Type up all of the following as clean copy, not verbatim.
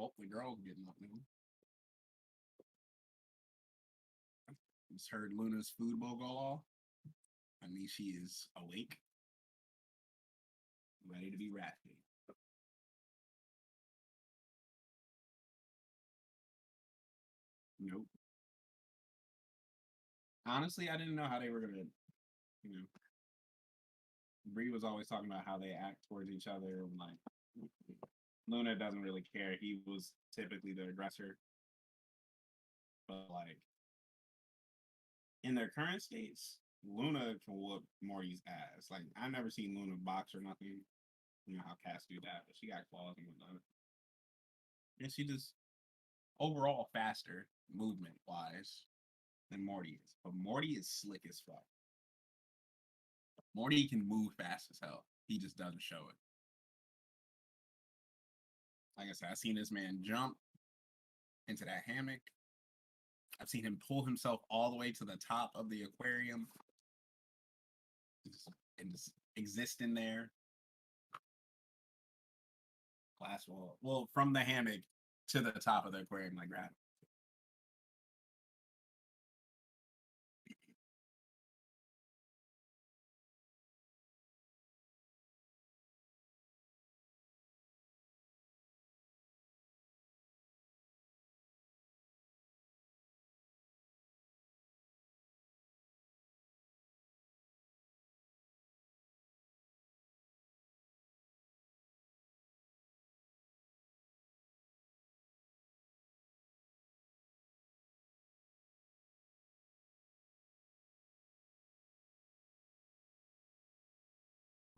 Oh, the girl's getting up now. Just heard Luna's food bowl go off. I mean, she is awake, ready to be ratchet. Nope. Honestly, I didn't know how they were gonna. You know, Bree was always talking about how they act towards each other, and like Luna doesn't really care. He was typically the aggressor, but like in their current states, Luna can whoop Morty's ass. Like I've never seen Luna box or nothing. You know how cats do that, but she got claws and whatnot. And she just overall faster movement wise than Morty is. But Morty is slick as fuck. Morty can move fast as hell. He just doesn't show it. Like I said, I've seen this man jump into that hammock. I've seen him pull himself all the way to the top of the aquarium and just exist in there. Glass wall. Well, from the hammock to the top of the aquarium, like that.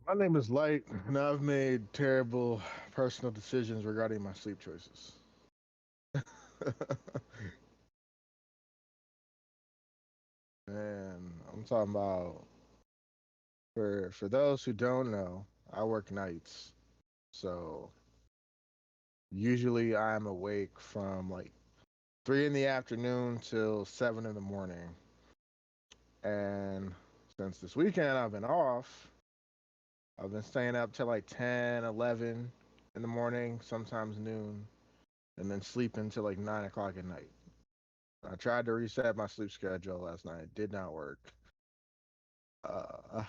My name is Light, and I've made terrible personal decisions regarding my sleep choices. And I'm talking about for those who don't know, I work nights. So usually I'm awake from like 3 in the afternoon till 7 in the morning. And since this weekend I've been off, I've been staying up till like 10, 11 in the morning, sometimes noon, and then sleeping till like 9 o'clock at night. I tried to reset my sleep schedule last night. It did not work. I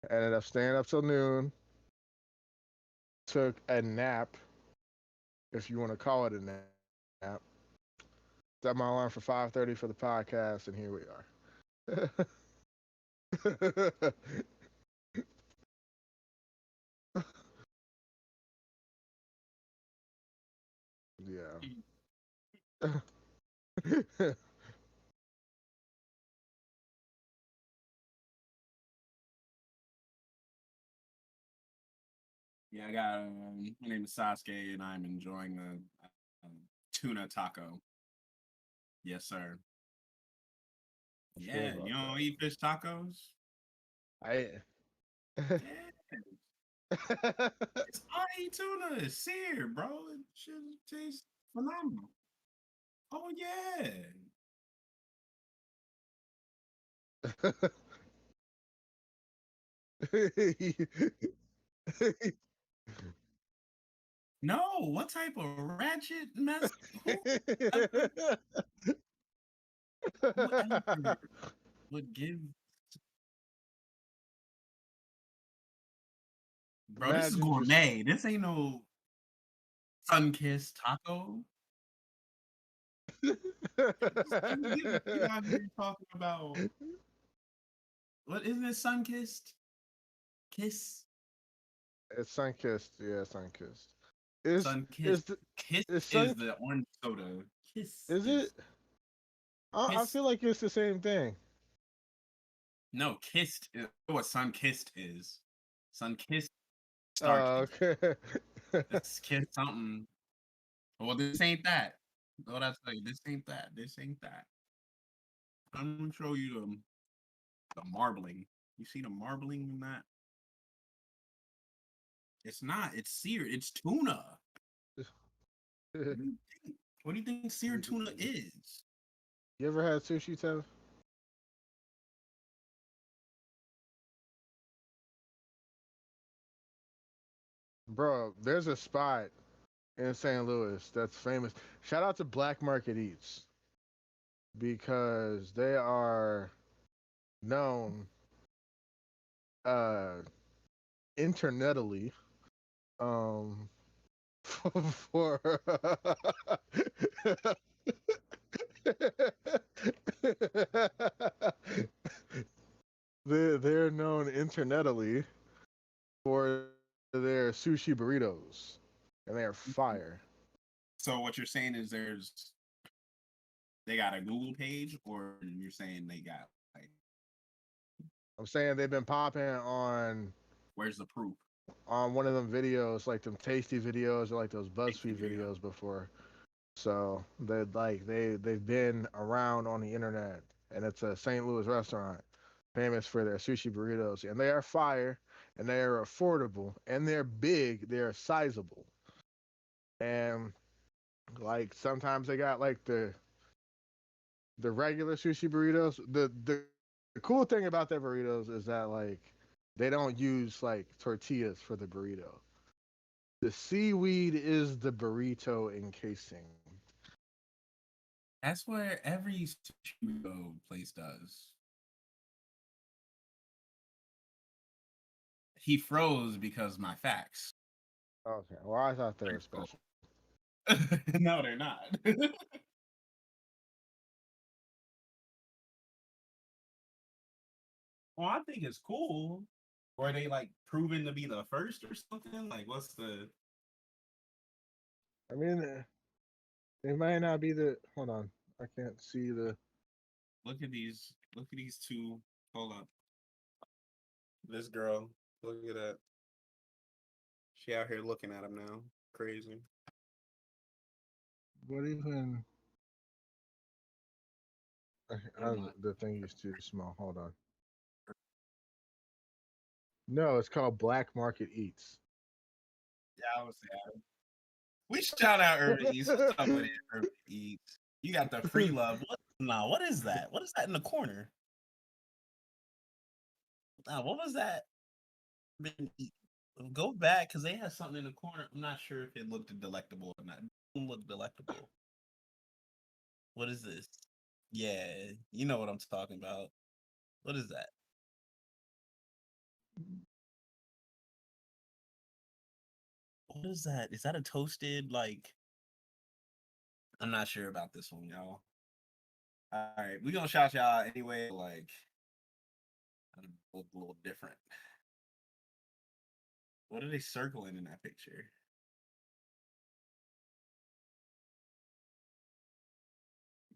ended up staying up till noon. Took a nap, if you want to call it a nap. Set my alarm for 5:30 for the podcast, and here we are. Yeah. Yeah, I got. My name is Sasuke, and I'm enjoying a tuna taco. Yes, sir. I feel Yeah, about you don't that. eat fish tacos? I Yeah, it's I tuna. It's seared, bro. It should taste phenomenal. Oh yeah. No, what type of ratchet mess? Whoever, whoever would give, bro? This is Imagine just gourmet. This ain't no sun kissed taco. You out here talking about what isn't it sun kissed? Kiss it's sun kissed. Yeah, sun kissed. Is sun kissed. is the Kiss is is sun? the orange soda. Kiss Is it? is I kiss. feel like it's the same thing. No, kissed is what sun kissed is. Sun kissed star Oh, kissed. okay. It's kiss something. Well, this ain't that. What I say, this ain't that. This ain't that. I'm gonna show you the marbling. You see the marbling in that? It's not. It's seared. It's tuna. What do you think? What do you think seared tuna is? You ever had sushi, Tev? Bro, there's a spot. in St. Louis that's famous. Shout out to Black Market Eats because they are known uh internetally um for they're known internetally for their sushi burritos, and they are fire. So what you're saying is they got a Google page, or you're saying they got like I'm saying they've been popping where's the proof? on one of them videos, like them tasty videos or like those Tasty BuzzFeed video. videos before. So they've been around on the internet, and it's a St. Louis restaurant famous for their sushi burritos, and they are fire, and they are affordable, and they're big, they're sizable, and like sometimes they got like the regular sushi burritos. The cool thing about their burritos is that like they don't use like tortillas for the burrito. The seaweed is the burrito encasing. That's what every sushi place does. He froze because my facts. Okay, well I thought they were special. No, they're not. Well, I think it's cool. Or are they like proven to be the first or something? Like, what's the I mean, they might not be the. Hold on, I can't see the. look at these? Look at these two. Hold up. This girl. Look at that. She out here looking at him now. Crazy. What even? Never mind. The thing is too small. Hold on. No, it's called Black Market Eats. Yeah, I was saying. We shout out Urban Eats. What's up with it, Urban Eats? You got the free love. What is that? What is that in the corner? What was that? Go back because they had something in the corner. I'm not sure if it looked delectable or not. It didn't look delectable. What is this? Yeah, you know what I'm talking about. What is that? What is that? Is that a toasted like? I'm not sure about this one, y'all. All right, we gonna shout y'all anyway. Like, I don't know, look a little different. What are they circling in that picture?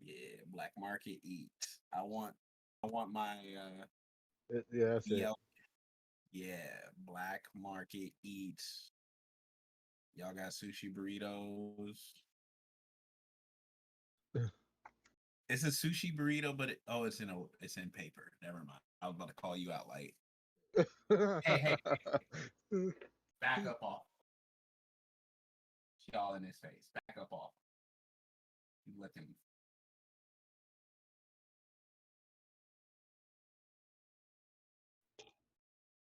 Yeah, Black Market Eats. I want my Yeah, that's it. BL. Yeah, Black Market Eats. Y'all got sushi burritos. It's a sushi burrito, but it's in paper. Never mind. I was about to call you out like, hey, back up off. She all in his face. Back up off. You let them.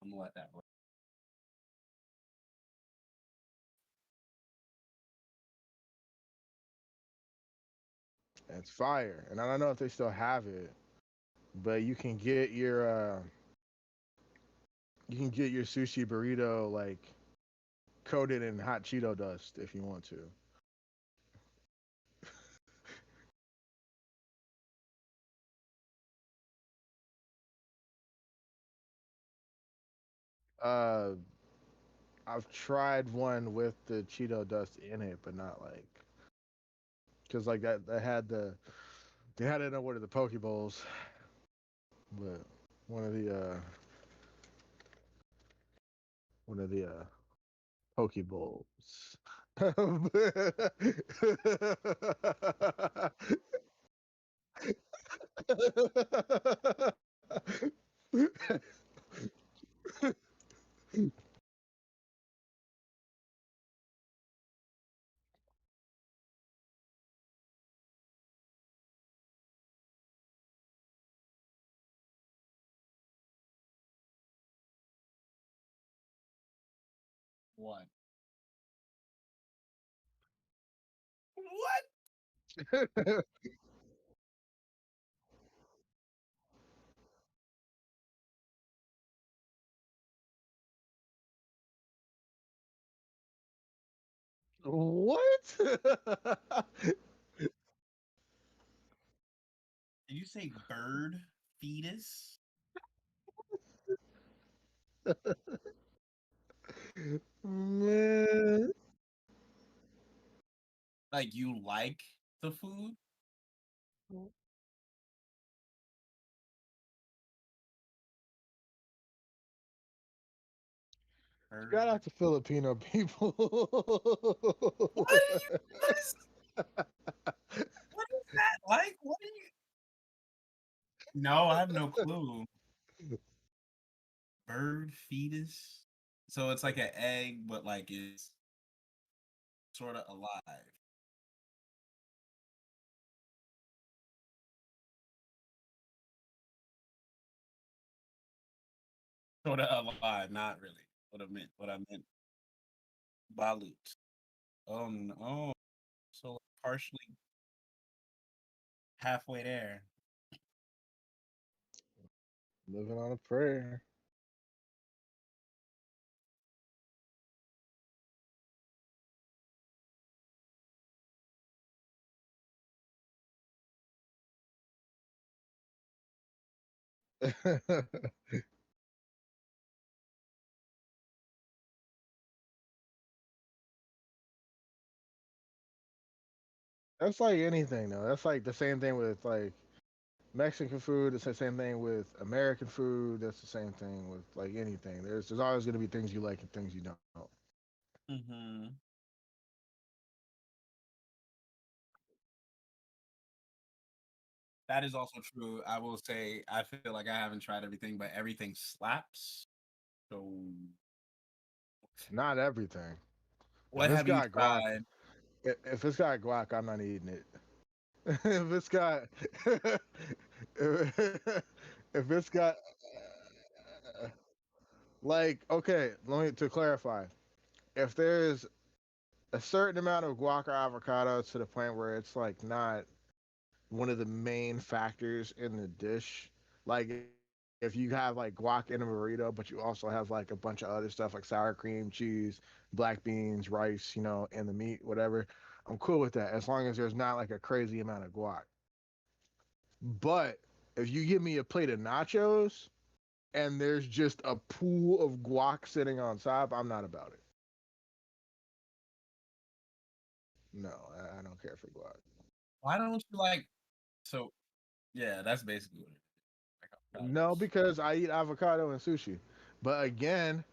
I'm gonna let that. It's fire, and I don't know if they still have it, but you can get your sushi burrito like coated in hot Cheeto dust if you want to. Uh, I've tried one with the Cheeto dust in it, but not like because like that they had it in one of the Poke Bowls, but one of the uh one of the Poke Bowls. What? What? Did you say bird fetus? Man. Like you like the food? Shout Bird. out to Filipino people. What are you? What is that like? What are you? No, I have no clue. Bird fetus. So it's like an egg, but like it's sort of alive. Sort of alive, not really. What I meant. Balut. Oh no. Oh, so partially halfway there. Living on a prayer. That's like anything though. That's like the same thing with like Mexican food. It's the same thing with American food. That's the same thing with like anything. There's always going to be things you like and things you don't. Hmm. That is also true. I will say I feel like I haven't tried everything, but everything slaps. So Not everything. If what it's have you got guac, tried? if it's got guac, I'm not eating it. if it's got, if it's got, like, okay, let me to clarify. If there's a certain amount of guac or avocado to the point where it's like not one of the main factors in the dish. Like if you have like guac in a burrito, but you also have like a bunch of other stuff like sour cream, cheese, black beans, rice, and the meat, whatever. I'm cool with that as long as there's not like a crazy amount of guac. But if you give me a plate of nachos and there's just a pool of guac sitting on top, I'm not about it. No, I don't care for guac. Why don't you like? So yeah, that's basically what it is. Like No, avocados. because I eat avocado and sushi. But again,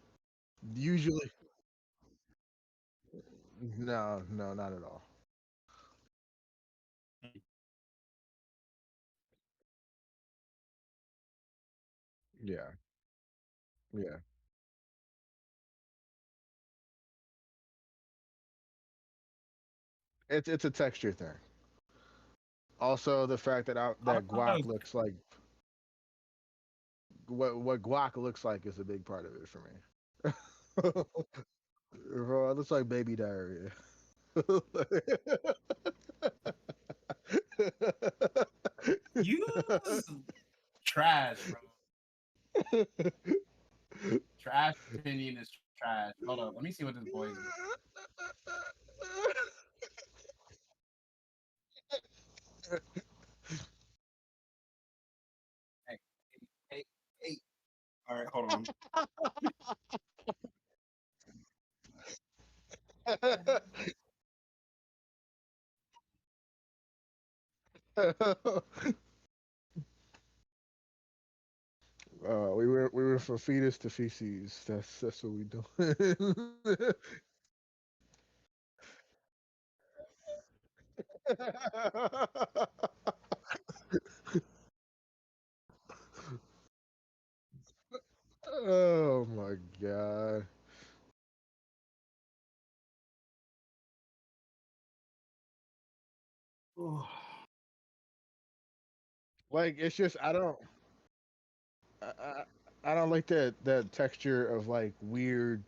usually no, no, not at all. Yeah, yeah. It's a texture thing. Also, the fact that that guac Avocados. looks like what guac looks like is a big part of it for me. Bro, it looks like baby diarrhea. Use trash, bro. Trash opinion is trash. Hold up, let me see what this boy is doing. Hey, hey, hey. All right, hold on. we were from fetus to feces. That's what we doing. Oh my god. Like it's just I, I don't like that texture of like weird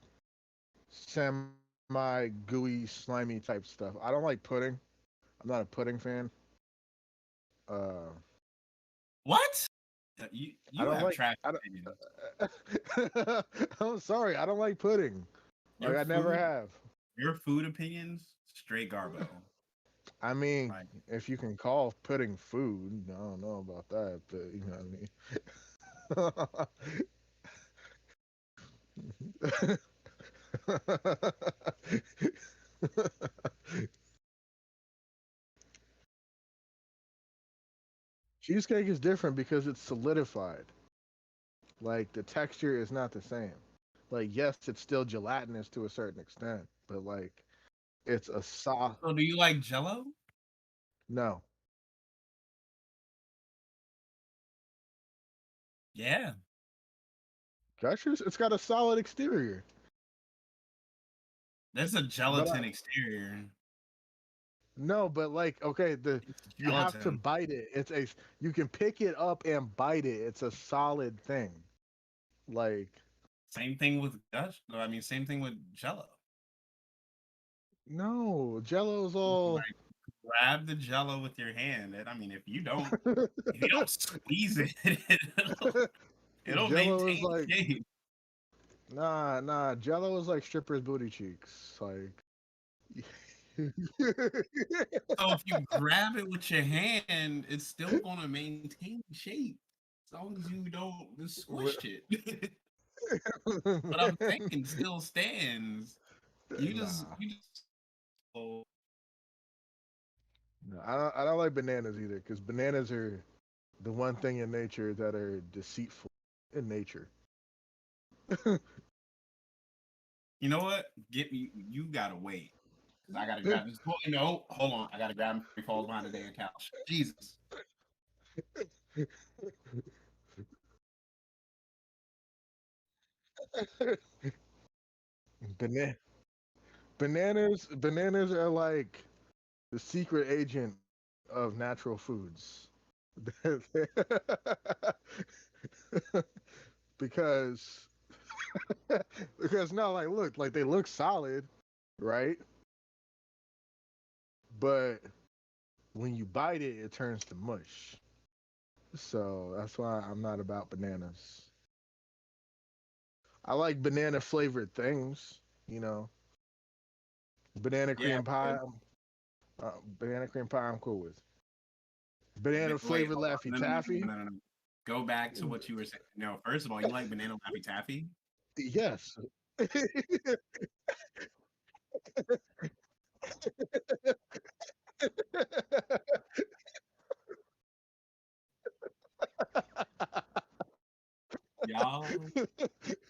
semi gooey slimy type stuff. I don't like pudding. I'm not a pudding fan. Uh, What? I You don't have like. trash I opinions. don't. I'm sorry. I don't like pudding. Like Your I never food, have. your food opinions, straight garbo. I mean, Like, if you can call pudding food, I don't know about that, but you know what I mean. Cheesecake is different because it's solidified. Like the texture is not the same. Like yes, it's still gelatinous to a certain extent, but like it's a soft. so do you like Jello? No, Yeah, gushers. It's got a solid exterior, that's a but I gelatin exterior. no, but like okay, the It's you have to gelatin. bite it. It's a you can pick it up and bite it. It's a solid thing. Like Same thing with gush. No, I mean, same thing with Jello. no, Jello's all Like, grab the Jello with your hand, and I mean, if you don't squeeze it, it'll Jello is maintain like shape. nah. Jello is like strippers' booty cheeks. Like So if you grab it with your hand, it's still gonna maintain shape as long as you don't just squish it. But I'm thinking still stands. nah, You just oh, no, I don't like bananas either because bananas are the one thing in nature that are deceitful in nature. you know what? Get me. You gotta wait because I gotta grab this boy. No, hold on. I gotta grab him before he falls behind the damn couch. Jesus. Bana- bananas are like the secret agent of natural foods. because because no, like look, like they look solid, right? But when you bite it, it turns to mush. So that's why I'm not about bananas. I like banana flavored things, you know. Banana Yeah. cream pie, banana cream pie, I'm cool with. Banana Wait. flavored Hold on. Laffy No, no, no, no, Taffy, no, no, no. Go back to what you were saying. No, first of all, you like banana laffy taffy. yes. Y'all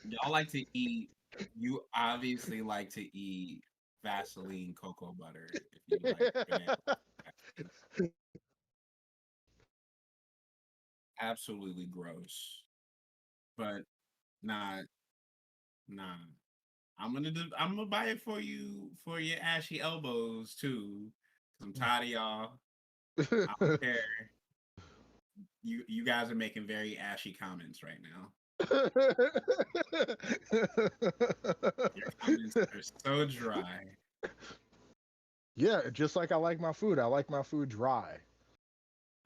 y'all like to eat. You obviously like to eat Vaseline cocoa butter if you like banana. Absolutely gross. But nah, nah. I'm gonna buy it for you for your ashy elbows too. Cause I'm tired of y'all. I don't care. You guys are making very ashy comments right now. Your comments are so dry. yeah, just like I like my food. I like my food dry.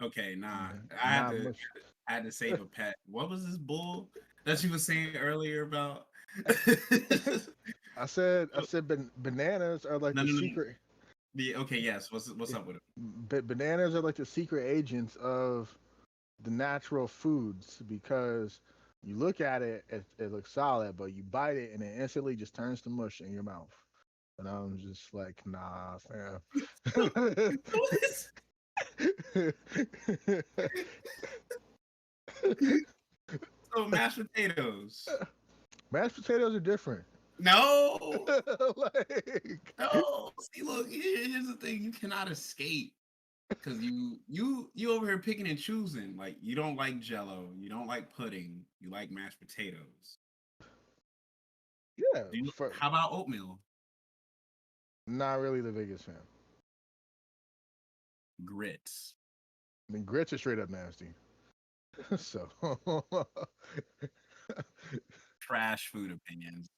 Okay, nah. Not much. I had to save a pet. What was this bull that you were saying earlier about? I said bananas are like No, the no, no, no. secret. Okay, yes. What's up with it? But bananas are like the secret agents of the natural foods because you look at it, it looks solid, but you bite it and it instantly just turns to mush in your mouth. And I'm just like, nah, fam. So mashed potatoes. Mashed potatoes are different. No, like, no. See, look, here's the thing: you cannot escape because you over here picking and choosing. Like you don't like Jello, you don't like pudding, you like mashed potatoes. yeah, How about oatmeal? not really the biggest fan. Grits. I mean, grits are straight up nasty. so, Trash food opinions.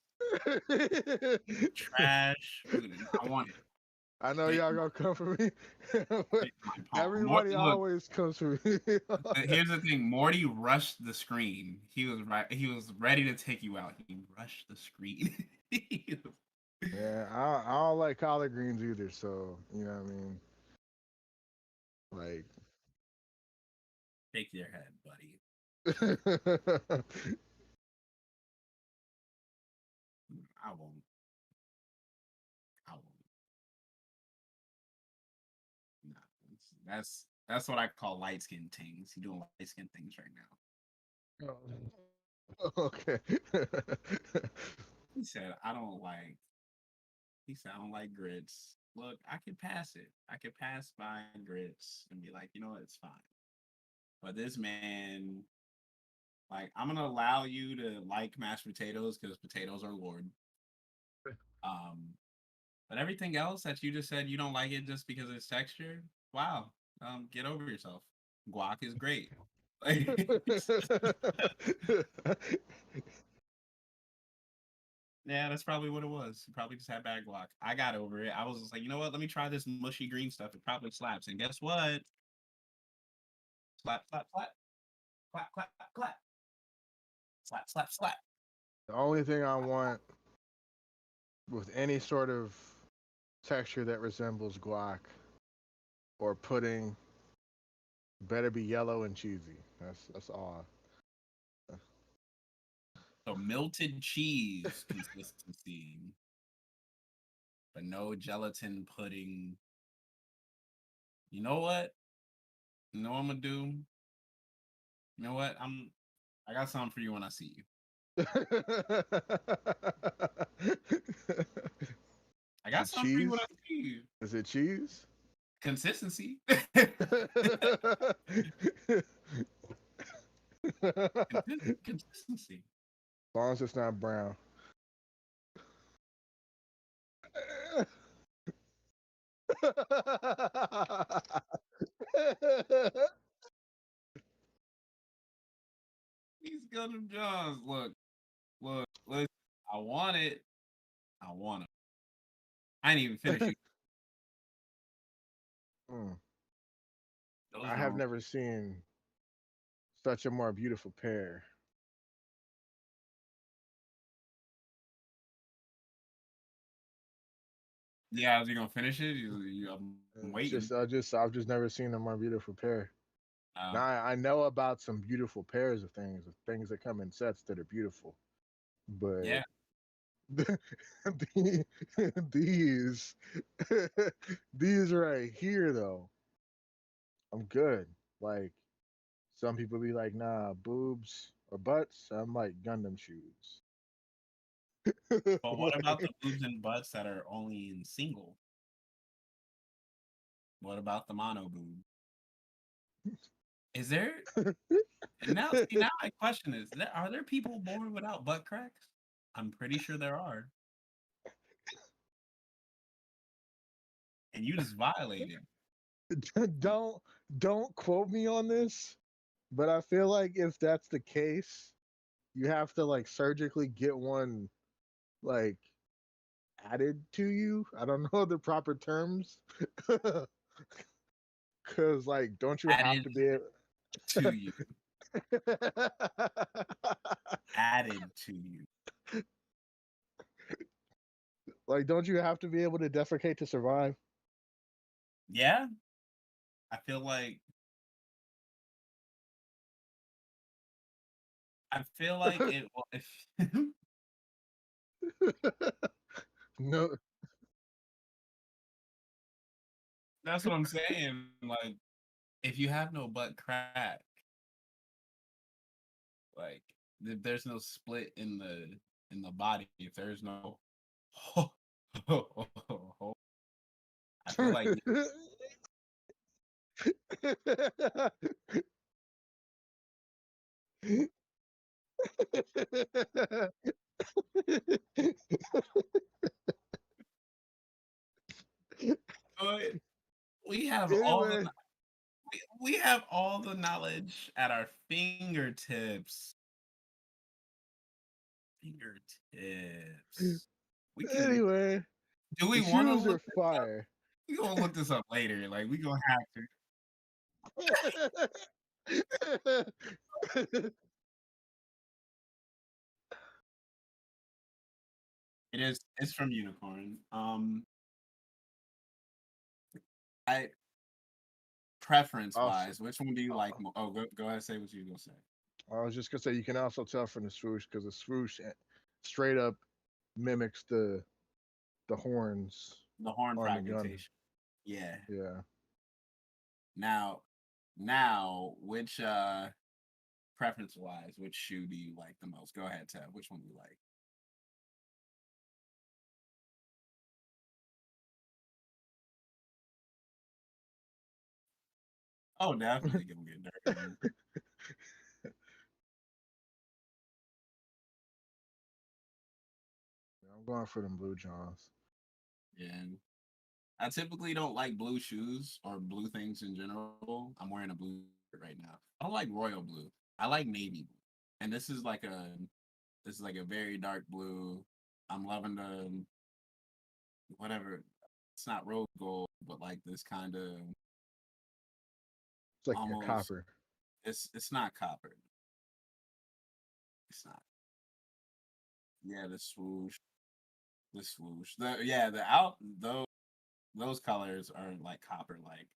Trash food. I want it. I know Hit y'all gonna come for me. my palm. Everybody Look, always comes for me. here's the thing. Morty rushed the screen. He was right. He was ready to take you out. He rushed the screen. Yeah, I don't like collard greens either. So you know what I mean. Like, Shake your head, buddy. I won't. I won't. Nah, that's what I call light skin things. You doing light skin things right now. okay. He said, I don't like. He said, I don't like grits. Look, I could pass it. I could pass by grits and be like, you know what, it's fine. But this man, like, I'm gonna allow you to like mashed potatoes because potatoes are Lord. Um, but everything else that you just said you don't like it just because of its texture. Wow. Get over yourself. Guac is great. Like, yeah, that's probably what it was. You probably just had bad guac. I got over it. I was just like, you know what? Let me try this mushy green stuff. It probably slaps. And guess what? Slap, slap, slap, clap, clap, clap, slap, slap, slap. The only thing I want with any sort of texture that resembles guac or pudding better be yellow and cheesy. That's all. So melted cheese consistency, but no gelatin pudding. You know what? You know what I'm gonna do? You know what? I got something for you when I see you. I Is got it something for you when cheese? I see you. Is it cheese? Consistency. Consistency. As long as it's not brown. He's got them Johns. Look, listen. I want it. I want it. I ain't even finished. Mm. Those I have Johns. never seen such a more beautiful pair. Yeah, is you gonna finish it? I'm It's waiting. just, I've just never seen a more beautiful pair. Uh, Now I know about some beautiful pairs of things that come in sets that are beautiful, but yeah, the- these, these right here though, I'm good. Like some people be like, nah, boobs or butts. I'm like Gundam shoes. but what about the Like, boobs and butts that are only in single? What about the mono boob? Is there and now see now my question is are there people born without butt cracks? I'm pretty sure there are. And you just violated. don't don't quote me on this, but I feel like if that's the case, you have to like surgically get one like added to you. I don't know the proper terms. Cause like, don't you have Added to be to you. Added to you. like, don't you have to be able to defecate to survive? Yeah, I feel like it if No. that's what I'm saying. Like if you have no butt crack, like if there's no split in the body, if there's no I feel like uh, we have all the Anyway, we have all the knowledge at our fingertips. Fingertips. We can anyway, do the we want to shoes look are fire. We gonna look this up later. Like we gonna have to. It is. It's from Unicorn. I preference Also, wise, which one do you like more? Oh, go ahead. Say what you gonna say. I was just gonna say you can also tell from the swoosh because the swoosh straight up mimics the horns The horn on the gun. fragmentation. Yeah. Yeah. Now, which preference wise, which shoe do you like the most? Go ahead, Ted. Which one do you like? Oh, definitely gonna get dirty. I'm going for them blue johns. Yeah. I typically don't like blue shoes or blue things in general. I'm wearing a blue shirt right now. I don't like royal blue. I like navy blue. And this is like a very dark blue. I'm loving the whatever. It's not rose gold, but like this kind of It's like a almost. copper. It's not copper. It's not. Yeah, the swoosh. The swoosh. The out those colors are like copper like.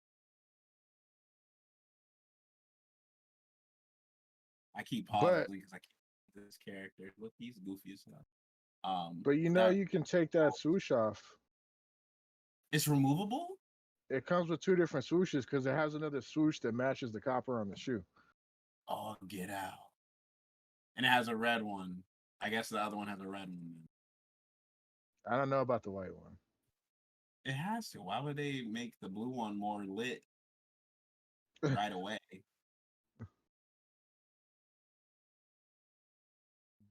I keep pausing But because I keep this character. Look, he's goofy as hell. but you know That you can take that swoosh off. it's removable. It comes with two different swooshes because it has another swoosh that matches the copper on the shoe. Oh, get out! And it has a red one. I guess the other one has a red one. I don't know about the white one. It has to. Why would they make the blue one more lit right away?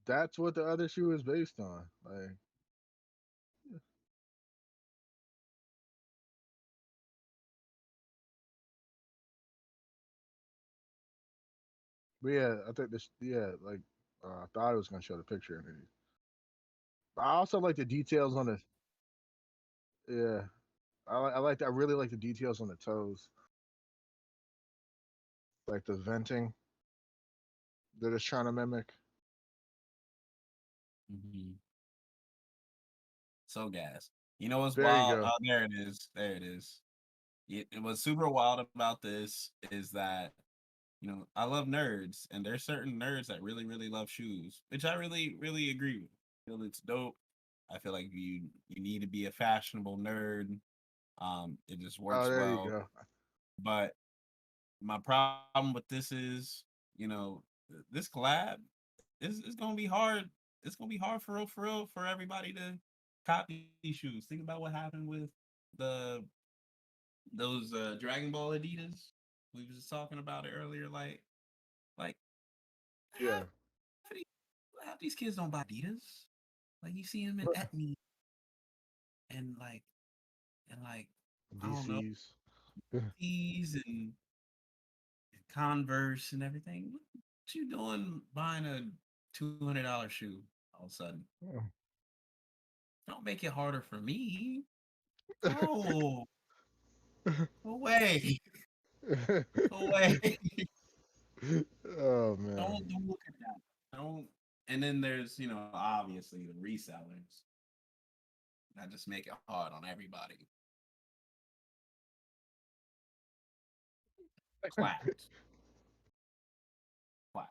That's what the other shoe is based on. Like, but yeah, I think this. Yeah, like I thought I was gonna show the picture underneath. But I also like the details on the. Yeah, I like. I really like the details on the toes, like the venting that it's trying to mimic. Mhm. So gas. You know what's There you wild? go. Oh, there it is. There it is. What's super wild about this is that I love nerds, and there's certain nerds that really, really love shoes, which I really, really agree with. I feel it's dope. I feel like you need to be a fashionable nerd. It just Oh, works there you well. go. But my problem with this is, this collab is gonna be hard. It's gonna be hard for real, for everybody to copy these shoes. Think about what happened with the those Dragon Ball Adidas. We was just talking about it earlier. Like half Yeah. of these, half these kids don't buy Adidas. Like you see them in But Etnies and like I don't know DCs. these and Converse and everything. What you doing buying a $200 shoe all of a sudden? Don't make it harder for me. Oh, go away, go away. Oh man. Don't look at that. Don't. And then there's obviously the resellers that just make it hard on everybody. Clapped, clap.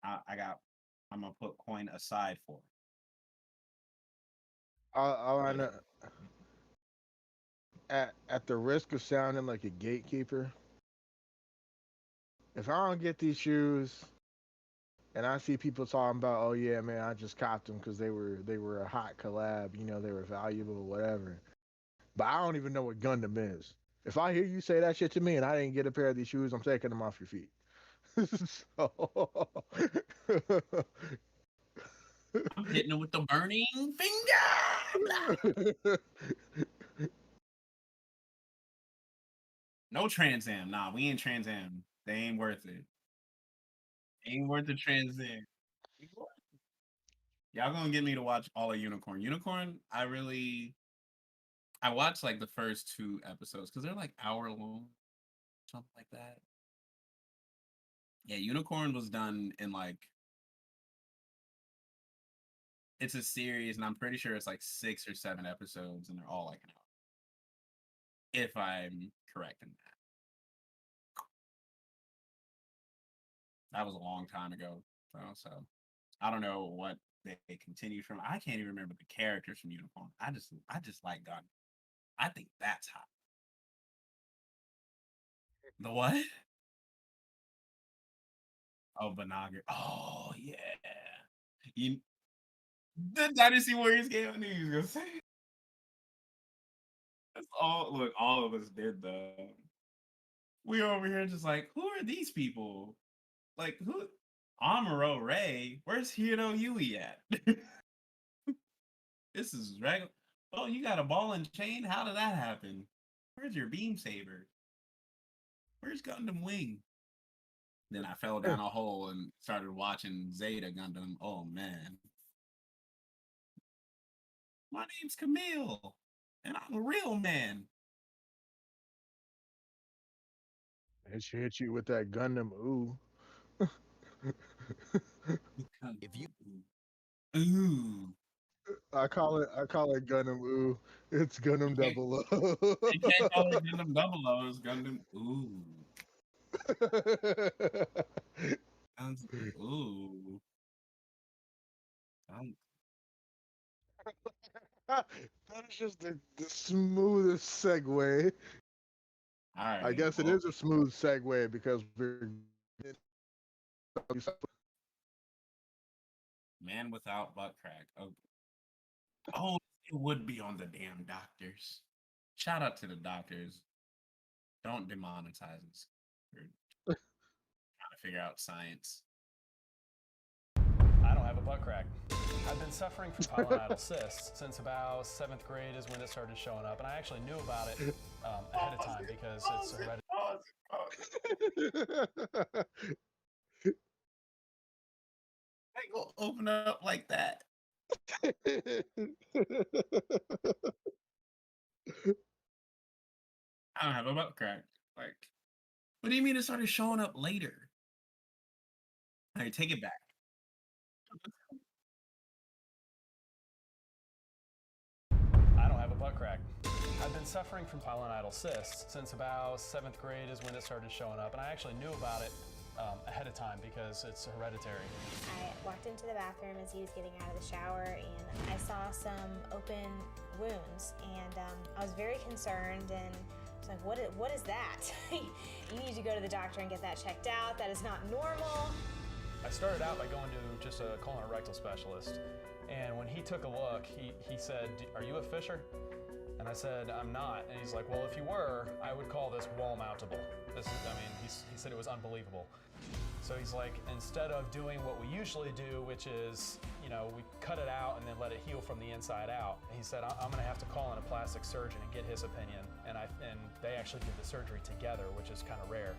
I got. I'm gonna put coin aside for it. All I But know, at the risk of sounding like a gatekeeper, if I don't get these shoes and I see people talking about, oh yeah, man, I just copped them because they were a hot collab, they were valuable, whatever. But I don't even know what Gundam is. If I hear you say that shit to me and I didn't get a pair of these shoes, I'm taking them off your feet. So, I'm hitting it with the burning finger. Blah. No Trans Am. Nah, we ain't Trans Am. They ain't worth it. Ain't worth the Trans Am. Y'all gonna get me to watch all of Unicorn. Unicorn, I really I watched like the first 2 episodes because they're like hour long, something like that. Yeah, Unicorn was done in like it's a series, and I'm pretty sure it's like 6 or 7 episodes, and they're all like an hour. If I'm correct in that. That was a long time ago, so I don't know what they continued from. I can't even remember the characters from Unicorn. I just like Gun. I think that's hot. The what? Oh, Banaga. Oh yeah. You the Dynasty Warriors game. I knew you was gonna say. That's all. Look, all of us did though. We over here just like, who are these people? Like who? Amuro Ray. Where's Hiro Yui at? This is regular. Oh, you got a ball and chain? How did that happen? Where's your beam saber? Where's Gundam Wing? Then I fell down a hole and started watching Zeta Gundam. Oh man. My name's Camille, and I'm a real man. And she hit you with that Gundam ooh. If you Ooh. I call it Gundam ooh. It's Gundam You can't, double you can't call it Gundam Double O. It's Gundam. Ooh. Sounds. Ooh. Sounds, That is just the smoothest segue. all I right. guess it Well, is a smooth segue because we're man without butt crack. Oh, oh, it would be on the damn doctors. Shout out to the doctors. Don't demonetize us. We're trying to figure out science. I don't have a butt crack. I've been suffering from pilonidal cysts since about 7th grade is when it started showing up, and I actually knew about it ahead of time because it's hereditary. They go open up like that. I don't have a butt crack. Like, what do you mean it started showing up later? All right, take it back. I don't have a butt crack. I've been suffering from pilonidal cysts since about 7th grade is when it started showing up, and I actually knew about it ahead of time because it's hereditary. I walked into the bathroom as he was getting out of the shower, and I saw some open wounds, and I was very concerned, and I was like, what is that? You need to go to the doctor and get that checked out. That is not normal. I started out by going to just a colon and rectal specialist, and when he took a look, he said, "Are you a Fisher?" And I said, "I'm not." And he's like, "Well, if you were, I would call this wall mountable." This is, I mean, he said it was unbelievable. So he's like, instead of doing what we usually do, which is, you know, we cut it out and then let it heal from the inside out, he said, I'm going to have to call in a plastic surgeon and get his opinion. And they actually did the surgery together, which is kind of rare,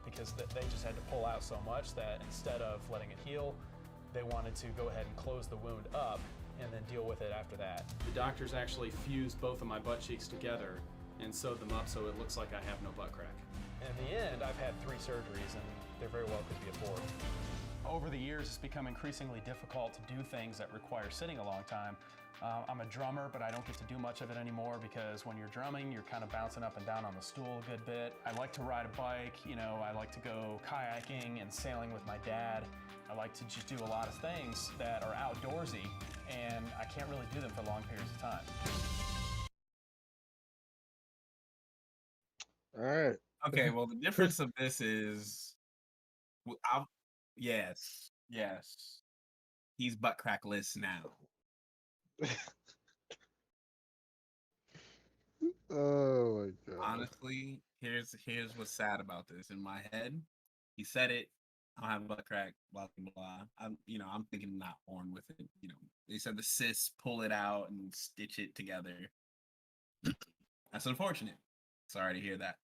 because they just had to pull out so much that instead of letting it heal, they wanted to go ahead and close the wound up and then deal with it after that. The doctors actually fused both of my butt cheeks together and sewed them up so it looks like I have no butt crack. In the end, I've had 3 surgeries, and there very well could be a 4th. Over the years, it's become increasingly difficult to do things that require sitting a long time. I'm a drummer, but I don't get to do much of it anymore because when you're drumming, you're kind of bouncing up and down on the stool a good bit. I like to ride a bike, you know, I like to go kayaking and sailing with my dad. I like to just do a lot of things that are outdoorsy, and I can't really do them for long periods of time. All right. Okay, well, the difference of this is, yes, he's butt crackless now. Oh my god. Honestly, here's what's sad about this. In my head, he said it. I don't have a butt crack. Blah blah blah. I'm thinking not born with it. You know, they said the cysts pull it out and stitch it together. That's unfortunate. Sorry to hear that.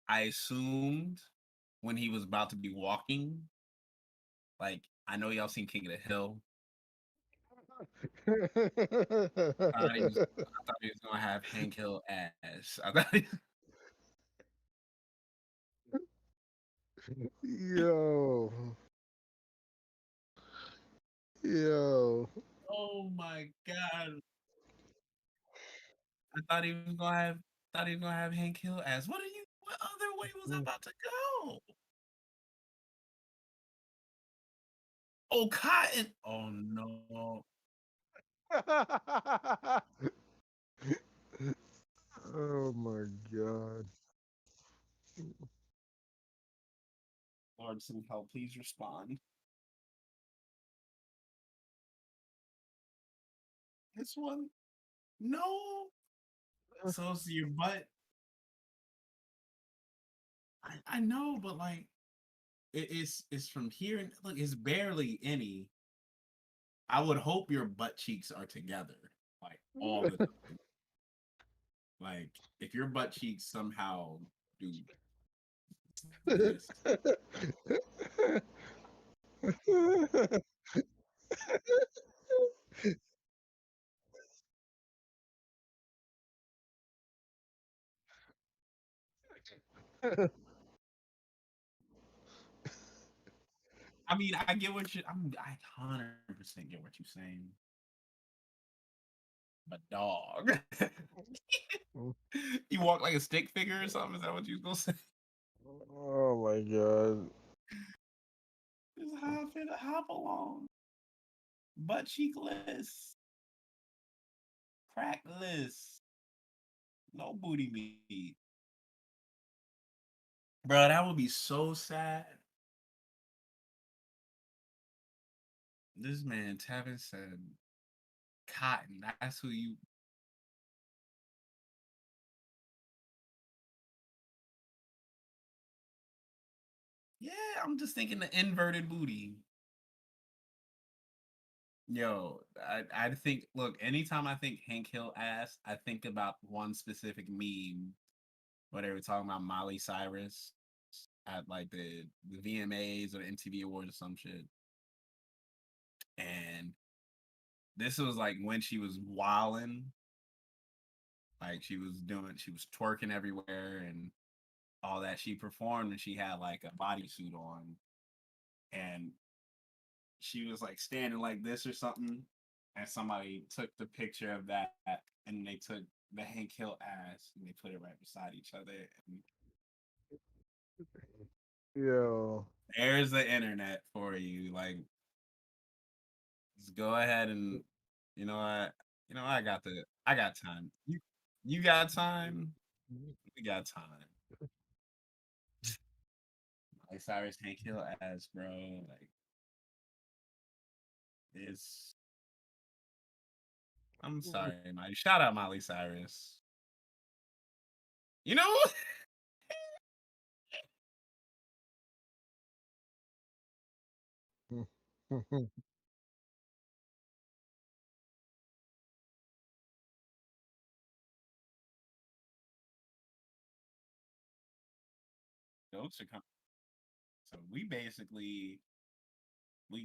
I assumed when he was about to be walking, like I know y'all seen King of the Hill. I thought he was gonna have Hank Hill ass. I thought Yo, yo. oh my god. I thought he was gonna have Hank Hill ass. What other way was I about to go? Oh, Cotton. Oh no. Oh my god. Lord, some help, please respond. This one? No. So it's your butt. I know, but like it's from here and look, it's barely any. I would hope your butt cheeks are together, like all the time. Like if your butt cheeks somehow do this. I mean, I get what I 100% get what you're saying. But dog. You walk like a stick figure or something? Is that what you was gonna say? Oh my god. Just hop along. Butt cheekless. Crackless. No booty meat. Bro, that would be so sad. This man, Tevin, said Cotton. That's who you. Yeah, I'm just thinking the inverted booty. Yo, I think, look, anytime I think Hank Hill ass, I think about one specific meme where they were talking about Miley Cyrus at like the VMAs or the MTV Awards or some shit. And this was like when she was wilding, like she was twerking everywhere and all that. She performed and she had like a bodysuit on, and she was like standing like this or something. And somebody took the picture of that, and they took the Hank Hill ass and they put it right beside each other. And Yo. there's the internet for you. Like, just go ahead and you know what? I got time. You got time. We got time. Like Cyrus Hank Hill ass, bro. Like it's. I'm sorry, Miley. Shout out Miley Cyrus. You know, those are so we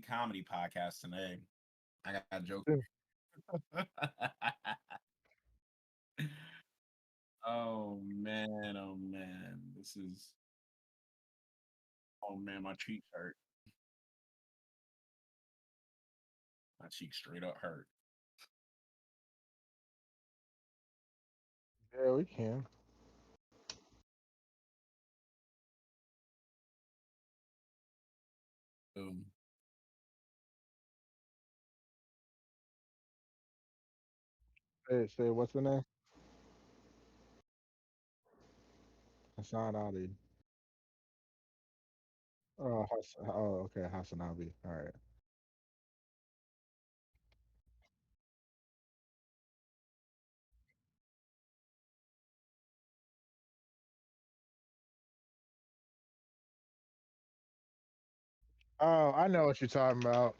comedy podcast today. I got jokes. Oh man, this is. Oh man, my cheeks hurt. My cheeks straight up hurt. Yeah, we can. Boom. Say what's the name? Hassan Ali. Oh, okay, Hassan Ali. All right. Oh, I know what you're talking about.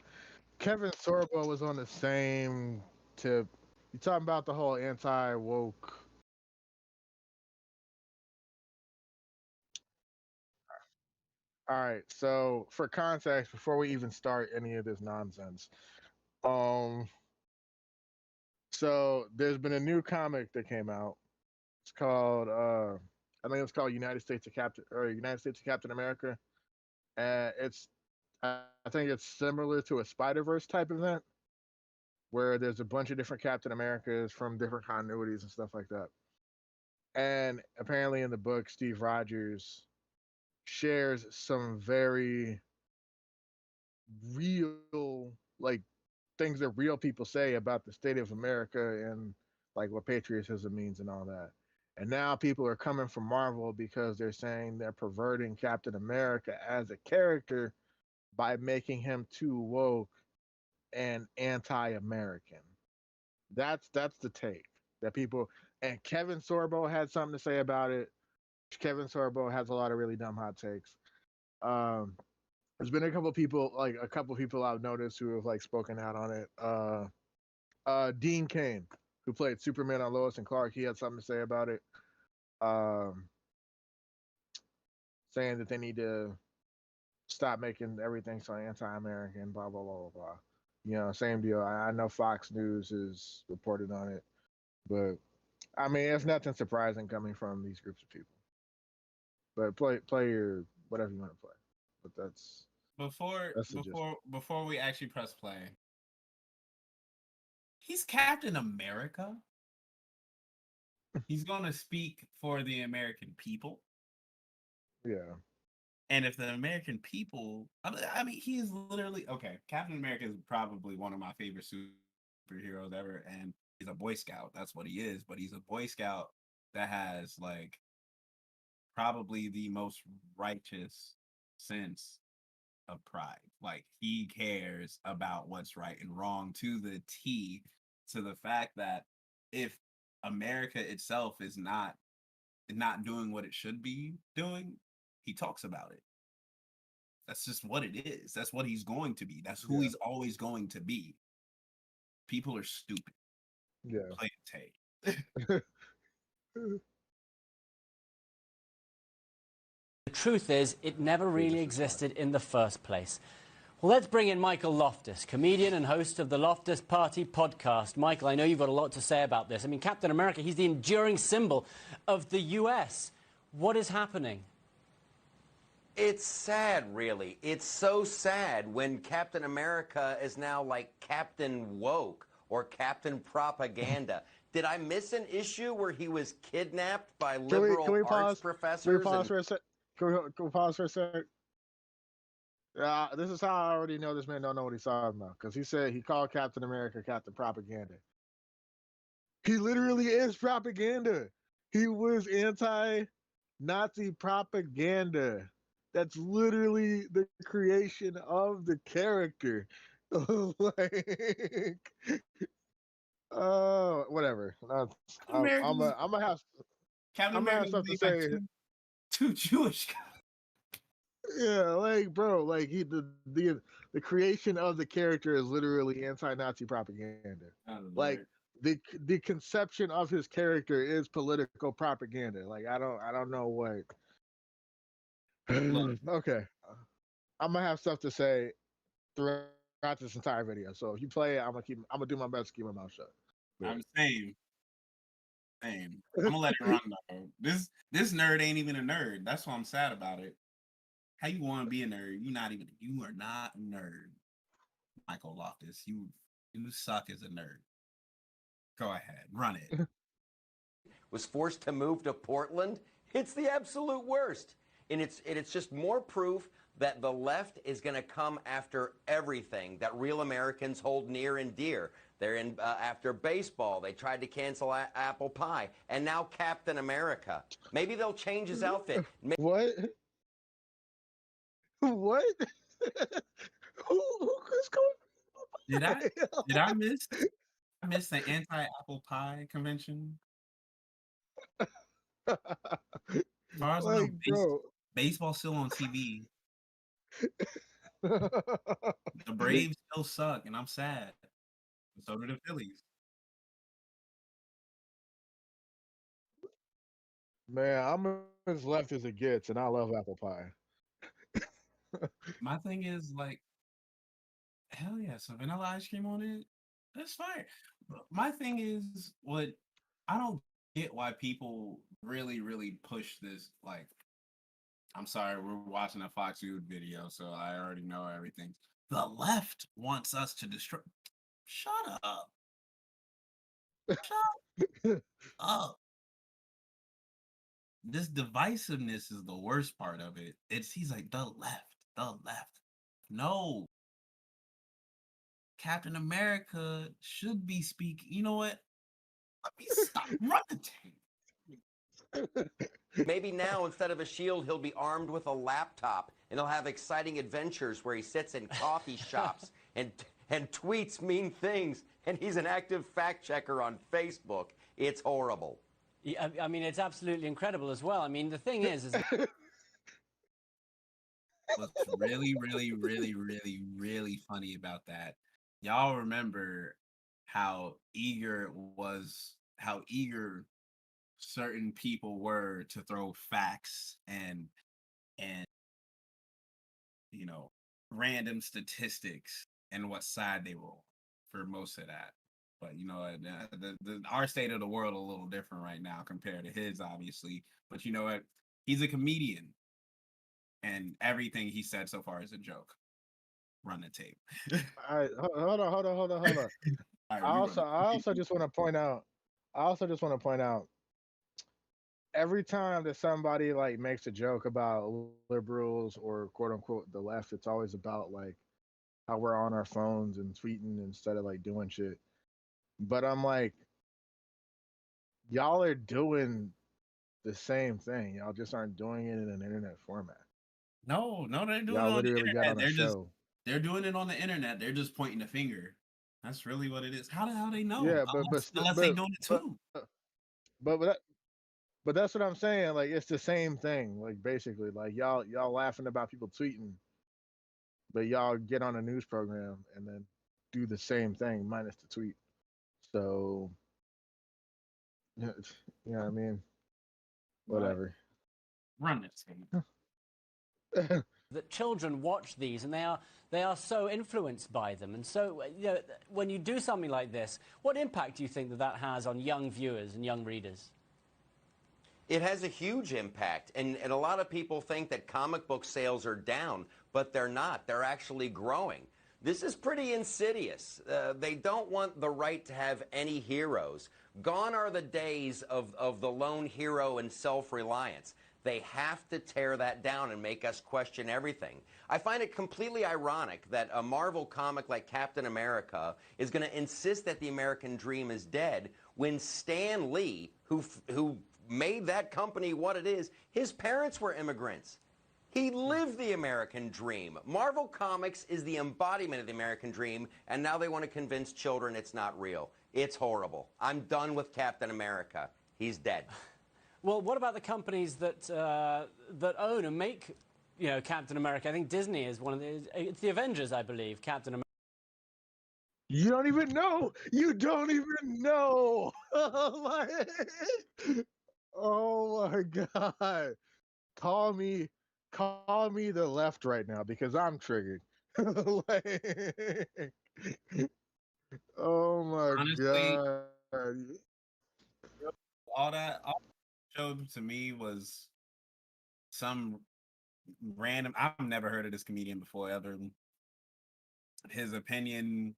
Kevin Sorbo was on the same tip. You talking about the whole anti woke? All right. So for context, before we even start any of this nonsense, um, so there's been a new comic that came out. It's called I think it's called United States of Captain America. And I think it's similar to a Spider Verse type event where there's a bunch of different Captain Americas from different continuities and stuff like that. And apparently in the book, Steve Rogers shares some very real like things that real people say about the state of America and like what patriotism means and all that. And now people are coming from Marvel because they're saying they're perverting Captain America as a character by making him too woke and anti-American. That's the take that people, and Kevin Sorbo had something to say about it. Kevin Sorbo has a lot of really dumb hot takes. Um, there's been a couple people I've noticed who have like spoken out on it. Dean Cain, who played Superman on Lois and Clark, he had something to say about it. Um, Saying that they need to stop making everything so anti-American, blah blah blah blah blah. You know, same deal. I know Fox News has reported on it, but I mean, it's nothing surprising coming from these groups of people. But play your whatever you want to play. But Before that's the gist. before we actually press play, he's Captain America. He's going to speak for the American people. Yeah. And if the American people, I mean, he is literally okay. Captain America is probably one of my favorite superheroes ever, and he's a Boy Scout. That's what he is. But he's a Boy Scout that has like probably the most righteous sense of pride. Like he cares about what's right and wrong to the T, to the fact that if America itself is not doing what it should be doing, he talks about it. That's just what it is. That's what he's going to be. That's who he's always going to be. People are stupid. Yeah. Play the tape. The truth is, it never really existed in the first place. Well, let's bring in Michael Loftus, comedian and host of the Loftus Party podcast. Michael, I know you've got a lot to say about this. I mean, Captain America, he's the enduring symbol of the U.S. What is happening? It's sad, really. It's so sad when Captain America is now like Captain Woke or Captain Propaganda. Did I miss an issue where he was kidnapped by liberal arts professors? Can we pause for a sec? Can we pause for a sec? This is how I already know this man don't know what he's talking about, because he said he called Captain America Captain Propaganda. He literally is propaganda. He was anti-Nazi propaganda. That's literally the creation of the character. Like, whatever. I'm gonna have Captain I'm gonna have America stuff to is say. like two Jewish guys. Yeah, like bro, like the creation of the character is literally anti-Nazi propaganda. Like the conception of his character is political propaganda. Like I don't know what. Okay, I'm gonna have stuff to say throughout this entire video. So if you play it, I'm gonna do my best to keep my mouth shut. I'm the same. I'm gonna let it run though. This nerd ain't even a nerd. That's why I'm sad about it. How you want to be a nerd? You are not a nerd. Michael Loftus, you suck as a nerd. Go ahead, run it. Was forced to move to Portland. It's the absolute worst. And it's just more proof that the left is going to come after everything that real Americans hold near and dear. They're in after baseball. They tried to cancel apple pie. And now Captain America. Maybe they'll change his outfit. What? What? Who's going? Did I miss the anti-apple pie convention? As far as I know, baseball's still on TV. The Braves still suck, and I'm sad. So do the Phillies. Man, I'm as left as it gets, and I love apple pie. My thing is like, hell yeah, some vanilla ice cream on it. That's fire. But my thing is, what I don't get why people really push this. Like, I'm sorry, we're watching a Fox Food video, so I already know everything. The left wants us to destroy. Shut up. Shut up. This divisiveness is the worst part of it. He's like, the left, the left. No. Captain America should be speaking. You know what? Let me stop. Run the tape. Maybe now, instead of a shield, he'll be armed with a laptop, and he'll have exciting adventures where he sits in coffee shops and tweets mean things, and he's an active fact checker on Facebook. It's horrible. Yeah, I mean, it's absolutely incredible as well. I mean, the thing is What's really funny about that, y'all remember how eager certain people were to throw facts and random statistics and what side they were on for most of that. But our state of the world a little different right now compared to his, obviously. But you know what? He's a comedian, and everything he said so far is a joke. Run the tape. All right, hold on. All right, I also just want to point out. Every time that somebody like makes a joke about liberals or quote unquote the left, it's always about like how we're on our phones and tweeting instead of like doing shit. But I'm like, y'all are doing the same thing. Y'all just aren't doing it in an internet format. No, they're doing Y'all it on the literally got internet. on a show. They're doing it on the internet. They're just pointing the finger. That's really what it is. How the hell they know? Yeah, Unless they doing it too. But that's what I'm saying. Like it's the same thing. Like basically, like y'all laughing about people tweeting, but y'all get on a news program and then do the same thing minus the tweet. So, yeah, I mean, whatever. Run this thing. that children watch these and they are so influenced by them. And so, when you do something like this, what impact do you think that has on young viewers and young readers? It has a huge impact, and a lot of people think that comic book sales are down, but they're not. They're actually growing. This is pretty insidious. They don't want the right to have any heroes. Gone are the days of the lone hero and self-reliance. They have to tear that down and make us question everything. I find it completely ironic that a Marvel comic like Captain America is going to insist that the American dream is dead when Stan Lee, who made that company what it is, his parents were immigrants. He lived the American dream. Marvel Comics is the embodiment of the American dream, and now they want to convince children it's not real. It's horrible. I'm done with Captain America. He's dead. Well, what about the companies that own and make, Captain America? I think Disney is one of it's the Avengers, I believe, Captain America. You don't even know. You don't even know. Oh my God. Call me the left right now because I'm triggered. Oh my Honestly, God. all that showed to me was some random. I've never heard of this comedian before ever. His opinion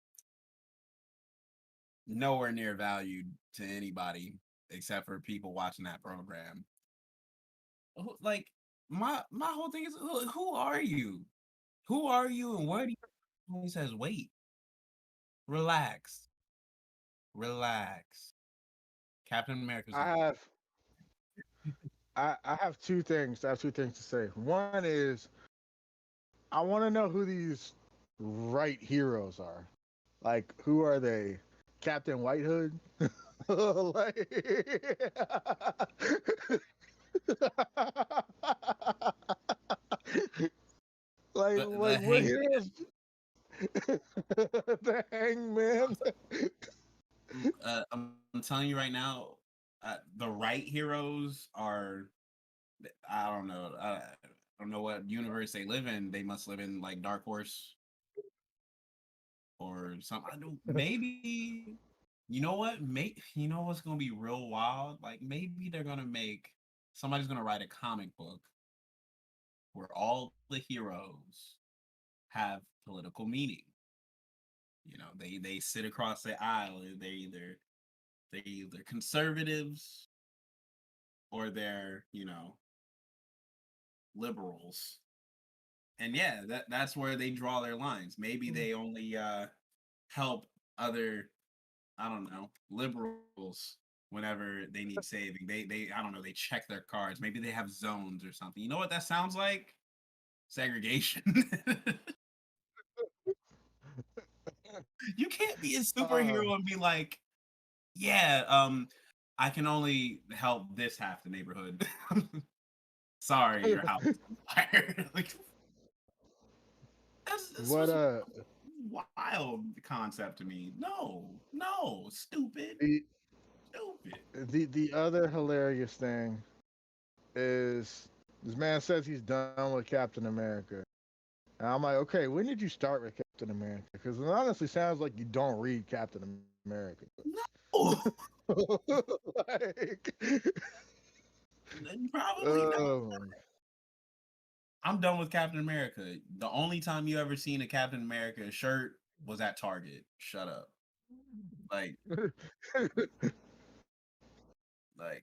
nowhere near valued to anybody except for people watching that program. Like my whole thing is, who are you? Who are you, and where do you? He says, wait, relax. Captain America's. I have two things. I have two things to say. One is I want to know who these right heroes are. Like, who are they? Captain White Hood? What heroes? The Hangman. I'm telling you right now, the right heroes are, I don't know. don't know what universe they live in. They must live in like Dark Horse or something. I don't. Maybe you know what? You know what's gonna be real wild? Like maybe they're gonna make somebody's gonna write a comic book where all the heroes have political meaning. You know, they sit across the aisle. They either conservatives or they're liberals. And yeah, that's where they draw their lines. Maybe they only help other, I don't know, liberals whenever they need saving. They I don't know, they check their cards. Maybe they have zones or something. You know what that sounds like? Segregation. You can't be a Uh, superhero and be like, yeah, I can only help this half the neighborhood. Sorry, your house is on fire. Like this what was wild concept to me. No, stupid, the stupid. the other hilarious thing is this man says he's done with Captain America. And I'm like, okay, when did you start with Captain America? Because it honestly sounds like you don't read Captain America. No, like, probably not. oh, I'm done with Captain America. The only time you ever seen a Captain America shirt was at Target. Shut up. Like,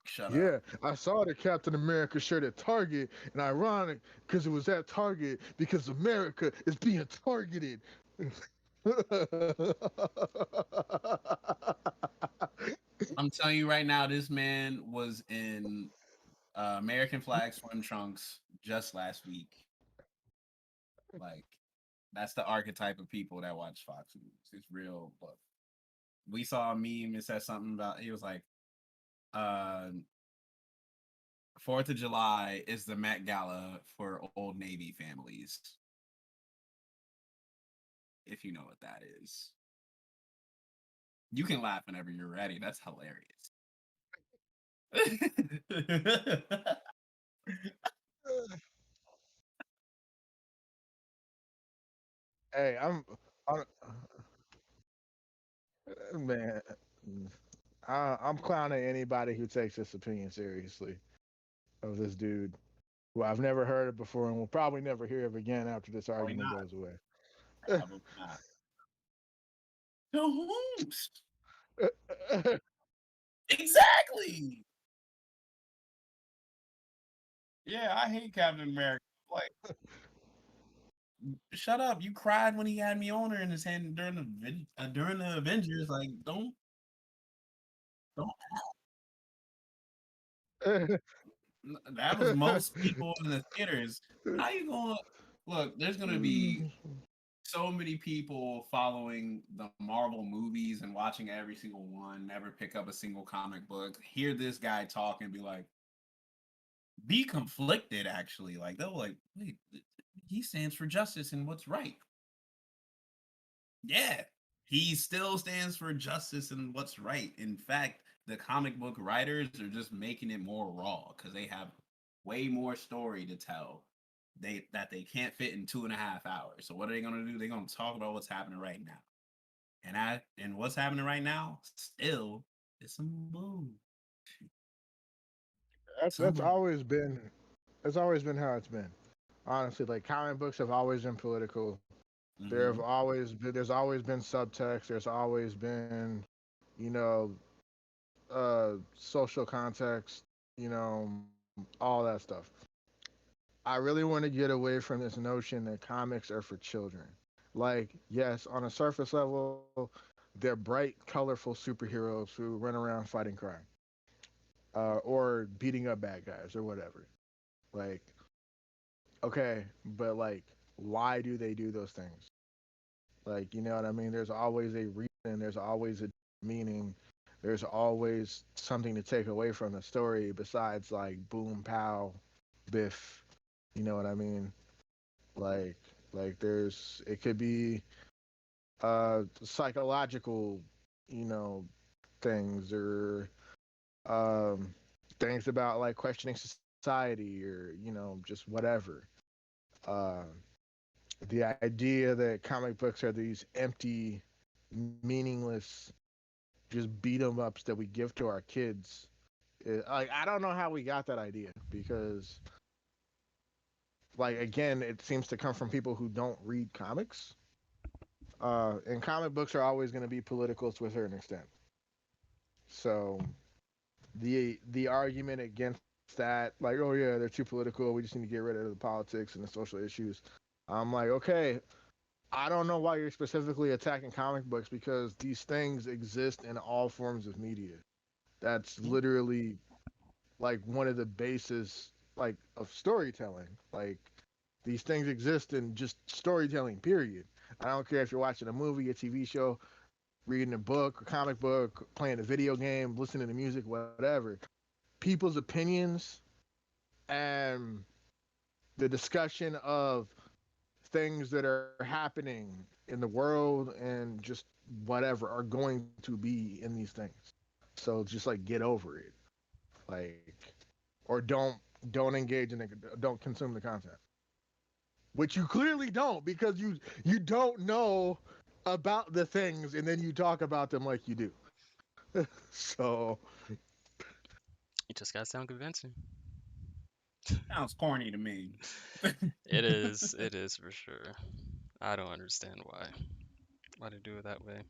shut up. yeah, I saw the Captain America shirt at Target, and ironic because it was at Target because America is being targeted. I'm telling you right now, this man was in American flag swim trunks just last week. Like, that's the archetype of people that watch Fox News. It's real. But we saw a meme. It said something about. He was like, uh, "4th of July is the Met Gala for Old Navy families." If you know what that is, you can laugh whenever you're ready. That's hilarious. Hey, I'm man. I'm clowning anybody who takes this opinion seriously of this dude who I've never heard of before and will probably never hear of again after this Probably argument not. goes away. Probably not. To whom? Exactly. Yeah, I hate Captain America. Like, shut up! You cried when he had me on her in his hand during the Avengers. Like, don't. That was most people in the theaters. How you going? Look, there's gonna be so many people following the Marvel movies and watching every single one. Never pick up a single comic book. Hear this guy talk and be like, be conflicted. Actually, like they'll like, wait, he stands for justice and what's right. Yeah, he still stands for justice and what's right. In fact, the comic book writers are just making it more raw because they have way more story to tell. They can't fit in 2.5 hours. So what are they gonna do? They're gonna talk about what's happening right now. And what's happening right now still is some bull. That's Some always been how it's been. Honestly, like comic books have always been political. mm-hmm. There's always been subtext. There's always been, you know, social context. You know, all that stuff. I really want to get away from this notion that comics are for children. Like, yes, on a surface level, they're bright, colorful superheroes who run around fighting crime, or beating up bad guys or whatever. Like, okay, but like, why do they do those things? Like, you know what I mean? There's always a reason, there's always a meaning, there's always something to take away from the story besides like boom, pow, biff. You know what I mean? Like, it could be psychological, you know, things or um, things about like questioning society or, you know, just whatever. uh, the idea that comic books are these empty, meaningless, just beat 'em ups that we give to our kids. Like, I don't know how we got that idea, because, like, again, it seems to come from people who don't read comics. And comic books are always going to be political to a certain extent. So the argument against that, like, oh yeah, they're too political, we just need to get rid of the politics and the social issues. I'm like, okay, I don't know why you're specifically attacking comic books, because these things exist in all forms of media. That's literally like one of the bases, like, of storytelling. Like, these things exist in just storytelling, period. I don't care if you're watching a movie, a TV show, reading a book, a comic book, playing a video game, listening to music, whatever. People's opinions and the discussion of things that are happening in the world and just whatever are going to be in these things. So just, like, get over it. Like, or don't engage in it, don't consume the content. Which you clearly don't, because you don't know about the things, and then you talk about them like you do. So You just gotta sound convincing. Sounds corny to me. It is. It is for sure. I don't understand why they do it that way.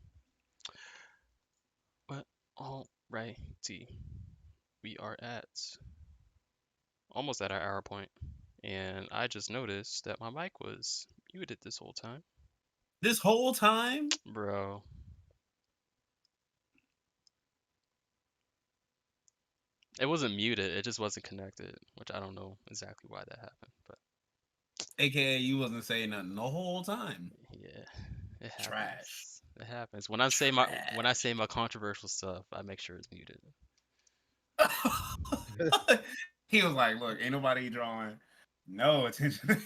But alrighty, we are at almost at our hour point, and I just noticed that my mic was muted this whole time, This whole time? bro. It wasn't muted. It just wasn't connected, which I don't know exactly why that happened, but AKA you wasn't saying nothing the whole time. yeah, it happens. Trash. It happens. When I say my controversial stuff, I make sure it's muted. He was like, look, ain't nobody drawing no attention.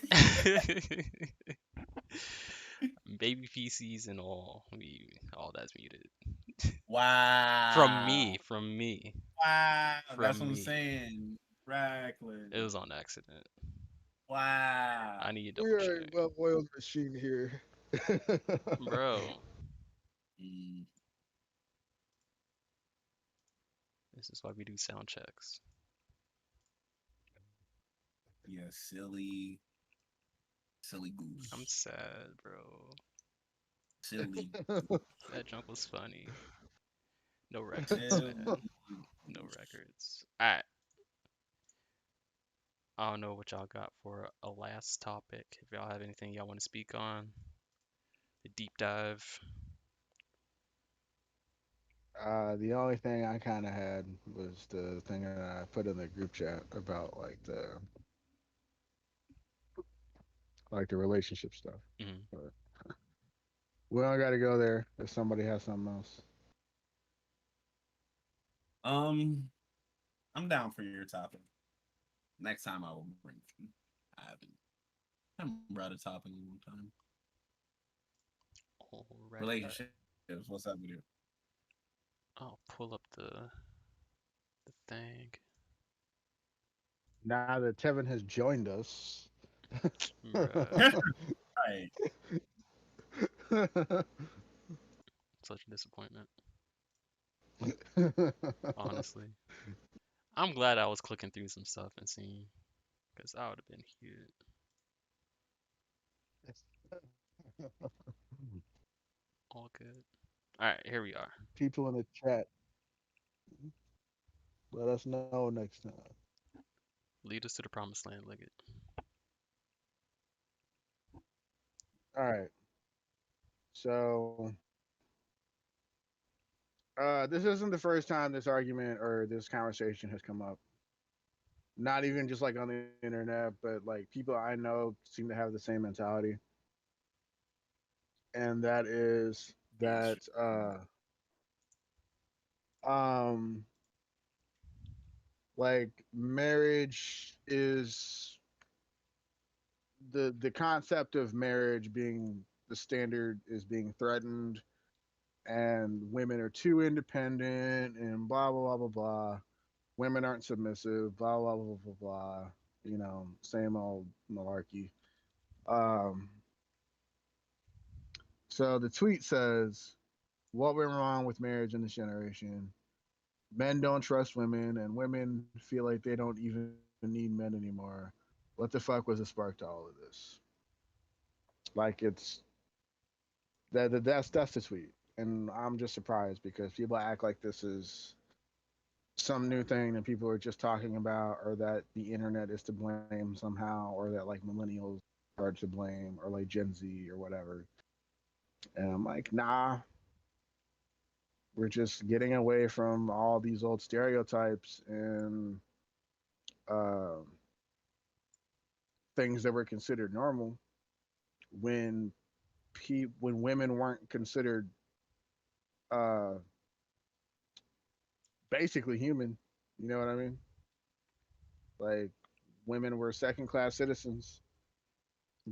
Baby feces and all that's muted. Wow. From me. Wow. That's From what I'm me. saying. Reckless. It was on accident. Wow. I need to we double are a check. well-oiled machine here. Bro, Mm, this is why we do sound checks. yeah, silly goose. I'm sad, bro. Silly. That junk was funny. No records, Silly man. No goose. records. Alright. I don't know what y'all got for a last topic. If y'all have anything y'all want to speak on, the deep dive. The only thing I kind of had was the thing that I put in the group chat about, like the relationship stuff. Mhm. But we don't got to go there if somebody has something else. I'm down for your topic. Next time I will bring. I haven't brought a topic in a long time. Alright. Relationships. What's up with you? I'll pull up the thing. Now that Tevin has joined us. Bruh, Right. such a disappointment. Honestly. I'm glad I was clicking through some stuff and seeing, because I would have been huge. All good. Alright, here we are. People in the chat, let us know next time. Lead us to the promised land, Liggett. All right. So, this isn't the first time this argument or this conversation has come up. Not even just like on the internet, but like people I know seem to have the same mentality. And that is that like marriage is the concept of marriage being the standard is being threatened, and women are too independent and blah blah blah blah blah. Women aren't submissive, blah blah blah blah blah. You know, same old malarkey. Um, so the tweet says, "What went wrong with marriage in this generation? Men don't trust women, and women feel like they don't even need men anymore. What the fuck was the spark to all of this?" Like it's that's the tweet, and I'm just surprised because people act like this is some new thing that people are just talking about, or that the internet is to blame somehow, or that like millennials are to blame, or like Gen Z or whatever. And I'm like, nah, we're just getting away from all these old stereotypes and uh, things that were considered normal when when women weren't considered uh, basically human. You know what I mean? Like women were second class citizens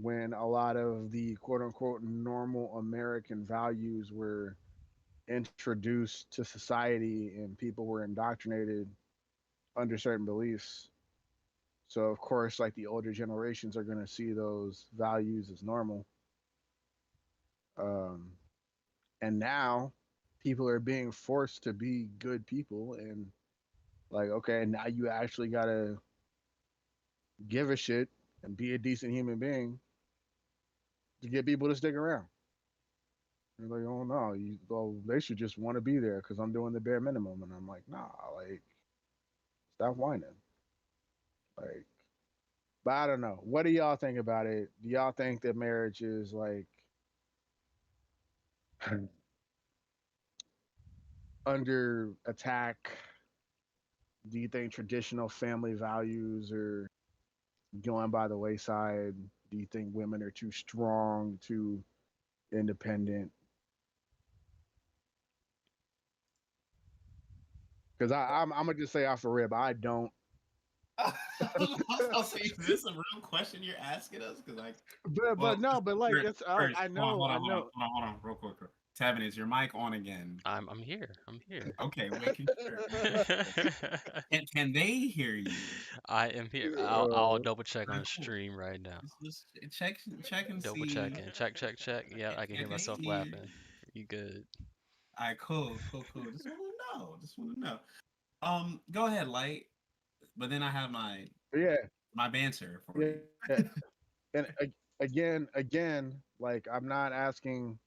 when a lot of the quote unquote normal American values were introduced to society and people were indoctrinated under certain beliefs. So of course, like the older generations are going to see those values as normal. Um, and now people are being forced to be good people, and like, okay, now you actually got to give a shit and be a decent human being to get people to stick around. They're like, oh no, they should just want to be there because I'm doing the bare minimum, and I'm like, nah, like, stop whining, like. But I don't know. What do y'all think about it? Do y'all think that marriage is like under attack? Do you think traditional family values are going by the wayside? Do you think women are too strong, too independent? Because I'm gonna just say off the rib, I don't. I'll say, is this a real question you're asking us? Because like, But well, no, but like first, it's first, I hold on, know hold I on, hold on, know. hold on, real quick. Tevin, is your mic on again? I'm here. I'm here. Okay, making sure. Can they hear you? I am here. I'll Uh, double check All right, on cool. stream right now. Just check and Double see. checking. Check. Yeah, I can hear Can they myself hear you? laughing. You good? All right, cool. Just want to know. Just want to know. Go ahead, light. But then I have yeah, my banter for you. yeah. And again, like I'm not asking.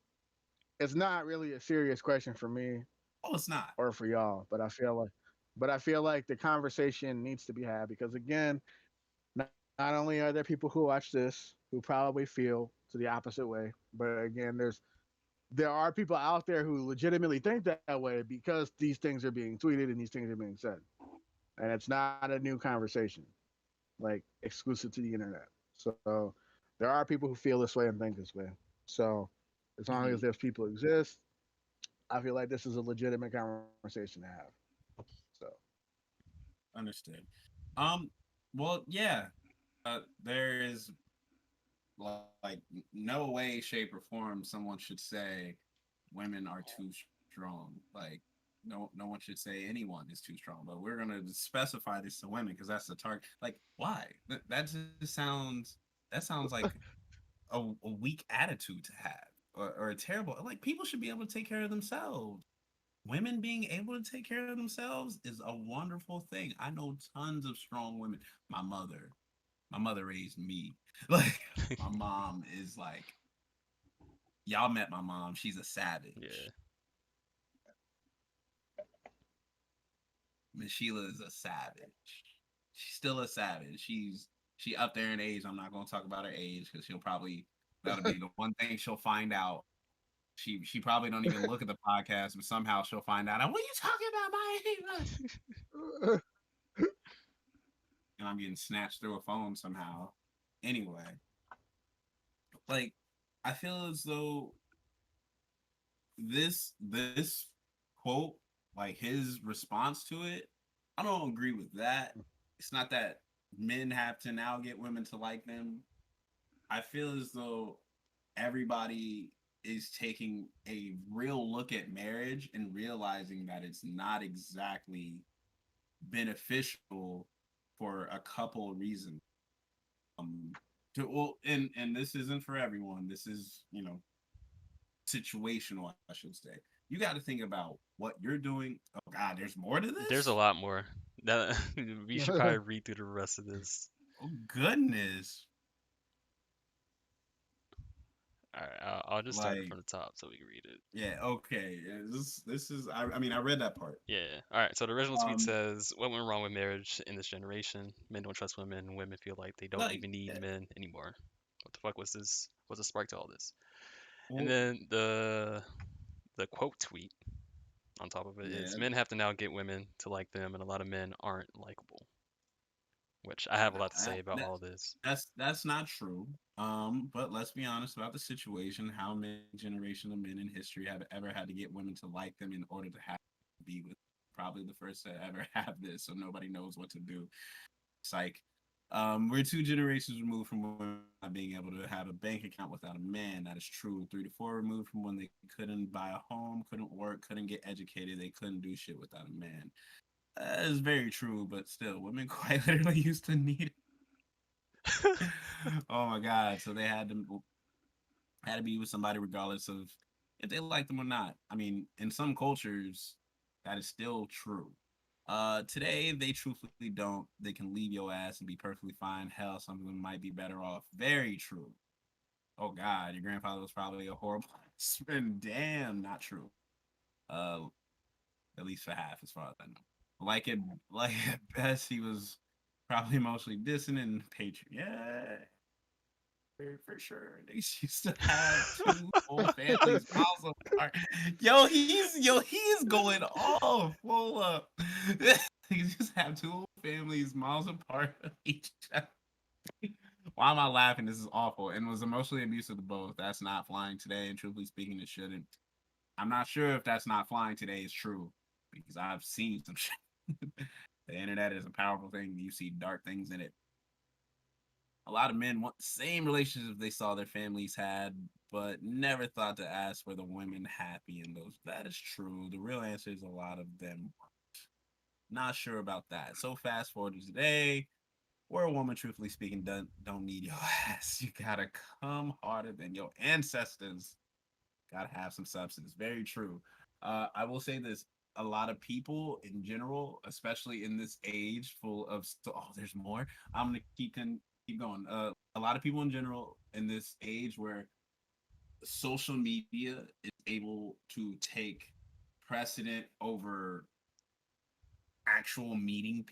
It's not really a serious question for me Oh, it's not. or for y'all, but I feel like the conversation needs to be had because again, not only are there people who watch this who probably feel to the opposite way, but again, there are people out there who legitimately think that way because these things are being tweeted and these things are being said, and it's not a new conversation like exclusive to the internet. So there are people who feel this way and think this way. So as long Mhm. as those people exist, I feel like this is a legitimate conversation to have. So Understood. Well, yeah. There is like no way, shape, or form someone should say women are too strong. Like no one should say anyone is too strong. But we're gonna specify this to women because that's the target. Like why? That just sounds like a weak attitude to have, or a terrible. Like people should be able to take care of themselves. Women being able to take care of themselves is a wonderful thing. I know tons of strong women. My mother, my mother raised me. Like my mom is like, y'all met my mom. She's a Yeah. savage. Miss Sheila is a savage. She's still a savage. She up there in age. I'm not gonna talk about her age because that'll be the one thing she'll find out. She probably don't even look at the podcast, but somehow she'll find out. What are you talking about, my age? And I'm getting snatched through a phone somehow. Anyway, like I feel as though this quote, like his response to it, I don't agree with that. It's not that men have to now get women to like them. I feel as though everybody is taking a real look at marriage and realizing that it's not exactly beneficial for a couple of reasons. Well, and this isn't for everyone. This is, situational, I should say. You got to think about what you're doing. Oh God, there's more to There's a this. lot more. That we should probably read through the rest of this. Oh goodness, All right, I'll just start it like from the top so we can read it. yeah, okay. Yeah, this is. I mean, I read that part. Yeah. All right. So the original tweet Um, says, "What went wrong with marriage in this generation? Men don't trust women. Women feel like they don't like, even need men anymore. What the fuck was this? What's the spark to all this?" And well, then the quote tweet on top of it yeah, is, "Men have to now get women to like them, and a lot of men aren't likable." Which I have a lot to say about all this. that's not true. But let's be honest about the situation. How many generations of men in history have ever had to get women to like them in order to have to be with? Probably the first to ever have this, so nobody knows what to do. Psych. We're 2 generations removed from women not being able to have a bank account without a man. That is true. 3 to 4 removed from when they couldn't buy a home, couldn't work, couldn't get educated. They couldn't do shit without a man. That is very true, but still, women quite literally used to need it. Oh my God! So they had to be with somebody regardless of if they liked them or not. I mean, in some cultures, that is still true. Today they truthfully don't. They can leave your ass and be perfectly fine. Hell, some of them might be better off. Very true. Oh God, your grandfather was probably a horrible husband. Damn, not true. Uh, at least for half, as far as I know. Like at best, he was probably emotionally distant and patriot. Yeah, for sure. They used to have 2 whole families miles apart. He's going off. Hold up. They just have 2 whole families miles apart of each other. Why am I laughing? This is awful. And was emotionally abusive to both. That's not flying today. And truthfully speaking, it shouldn't. I'm not sure if that's not flying today is true because I've seen some shit. The internet is a powerful thing. You see dark things in it. A lot of men want the same relationships they saw their families had, but never thought to ask were the women happy in those. That is true. The real answer is a lot of them weren't. Not sure about that. So fast forward to today, where a woman, truthfully speaking, don't need your ass. You gotta come harder than your ancestors. Gotta have some substance. Very true. I will say this: a lot of people in general, especially in this age full of there's more. I'm gonna keep going. A lot of people in general in this age where social media is able to take precedent over actually meeting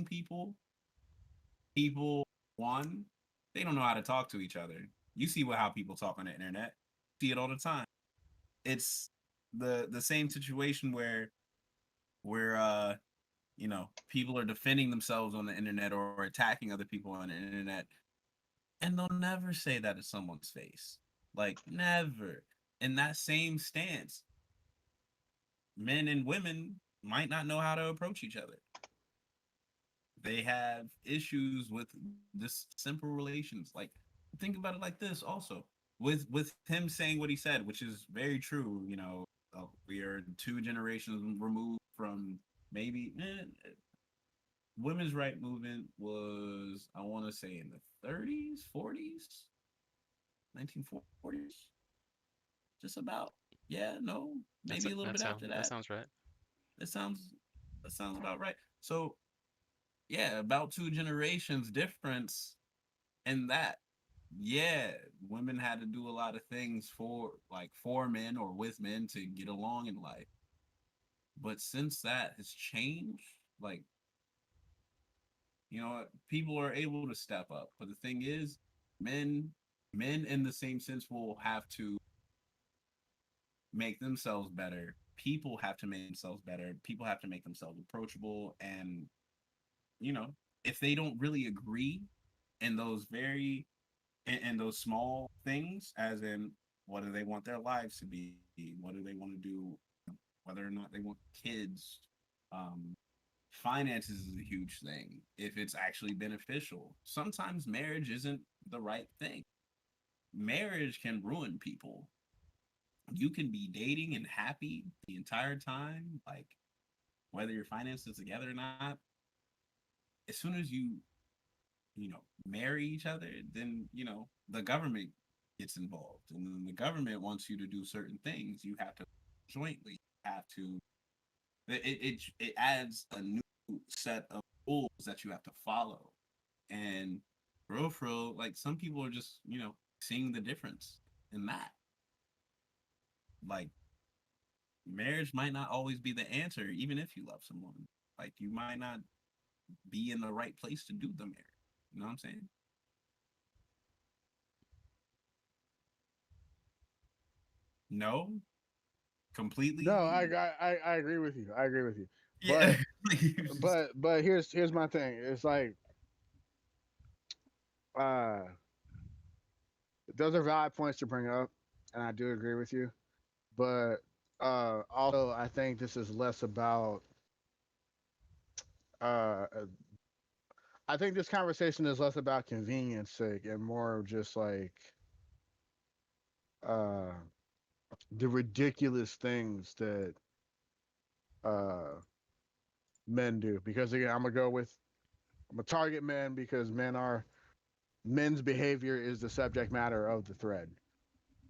people. People, one, they don't know how to talk to each other. You see how people talk on the internet. See it all the time. It's the same situation where people are defending themselves on the internet or attacking other people on the internet, and they'll never say that to someone's face. Like never. In that same stance, men and women might not know how to approach each other. They have issues with this simple relations. Like think about it like this also. With him saying what he said, which is very true, we are 2 generations removed from maybe women's right movement was, I want to say, in the 30s, 40s, 1940s, just about. Yeah, no, maybe a little bit after That that. sounds right. That sounds that sounds about right. So yeah, about 2 generations difference in that. Yeah, women had to do a lot of things for men or with men to get along in life. But since that has changed, like, people are able to step up. But the thing is, men men in the same sense will have to make themselves better. People have to make themselves better. People have to make themselves approachable. And, you know, if they don't really agree in those in those small things, as in what do they want their lives to be, what do they want to do, whether or not they want kids, finances is a huge thing. If it's actually beneficial, sometimes marriage isn't the right thing. Marriage can ruin people. You can be dating and happy the entire time, like whether your finances together or not. As soon as you marry each other, then the government gets involved, and then the government wants you to do certain things. You have to jointly have to. It adds a new set of rules that you have to follow, and for real, like some people are just seeing the difference in that. Like marriage might not always be the answer, even if you love someone. Like you might not be in the right place to do the marriage. You know what I'm saying? No, No, completely. I agree with you. I agree with you. Yeah. But here's my thing. It's like uh those are valid points to bring up, and I do agree with you. But also I think this is less about uh I think this conversation is less about convenience sake and more of just like uh the ridiculous things that uh men do. Because again, I'm a target men because men's behavior is the subject matter of the thread.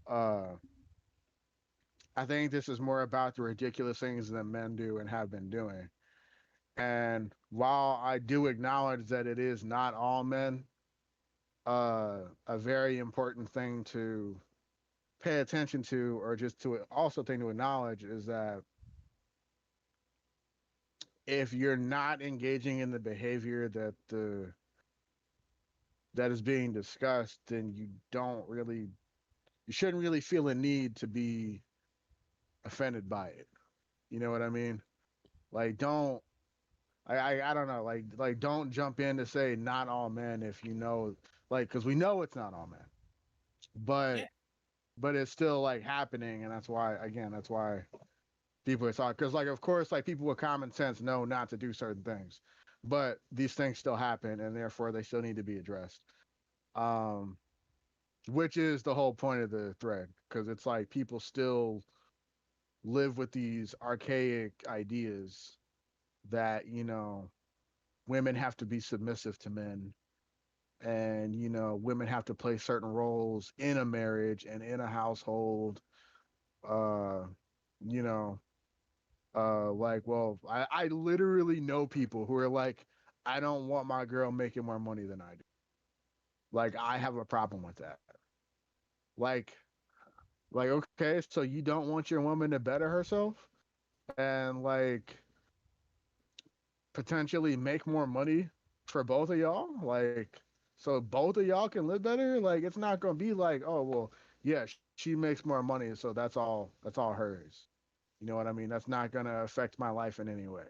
Uh I think this is more about the ridiculous things that men do and have been doing. And while I do acknowledge that it is not all men, a very important thing to pay attention to, or just to also thing to acknowledge, is that if you're not engaging in the behavior that is being discussed, then you shouldn't really feel a need to be offended by it. You know what I mean? Like don't I don't know, like don't jump in to say not all men if you know, like, because we know it's not all men, but Yeah. it's still like happening, and that's why people are talking, because like of course like people with common sense know not to do certain things, but these things still happen and therefore they still need to be addressed. Um, which is the whole point of the thread, because it's like people still live with these archaic ideas that women have to be submissive to men, and women have to play certain roles in a marriage and in a household. uh you know like, well, I literally know people who are like, I don't want my girl making more money than I do. Like, I have a problem with that. like okay, so you don't want your woman to better herself and like potentially make more money for both of y'all, like, so both of y'all can live better. Like, it's not gonna be like, oh well, yeah, she makes more money, so that's all hers. You know what I mean? That's not gonna affect my life in any way.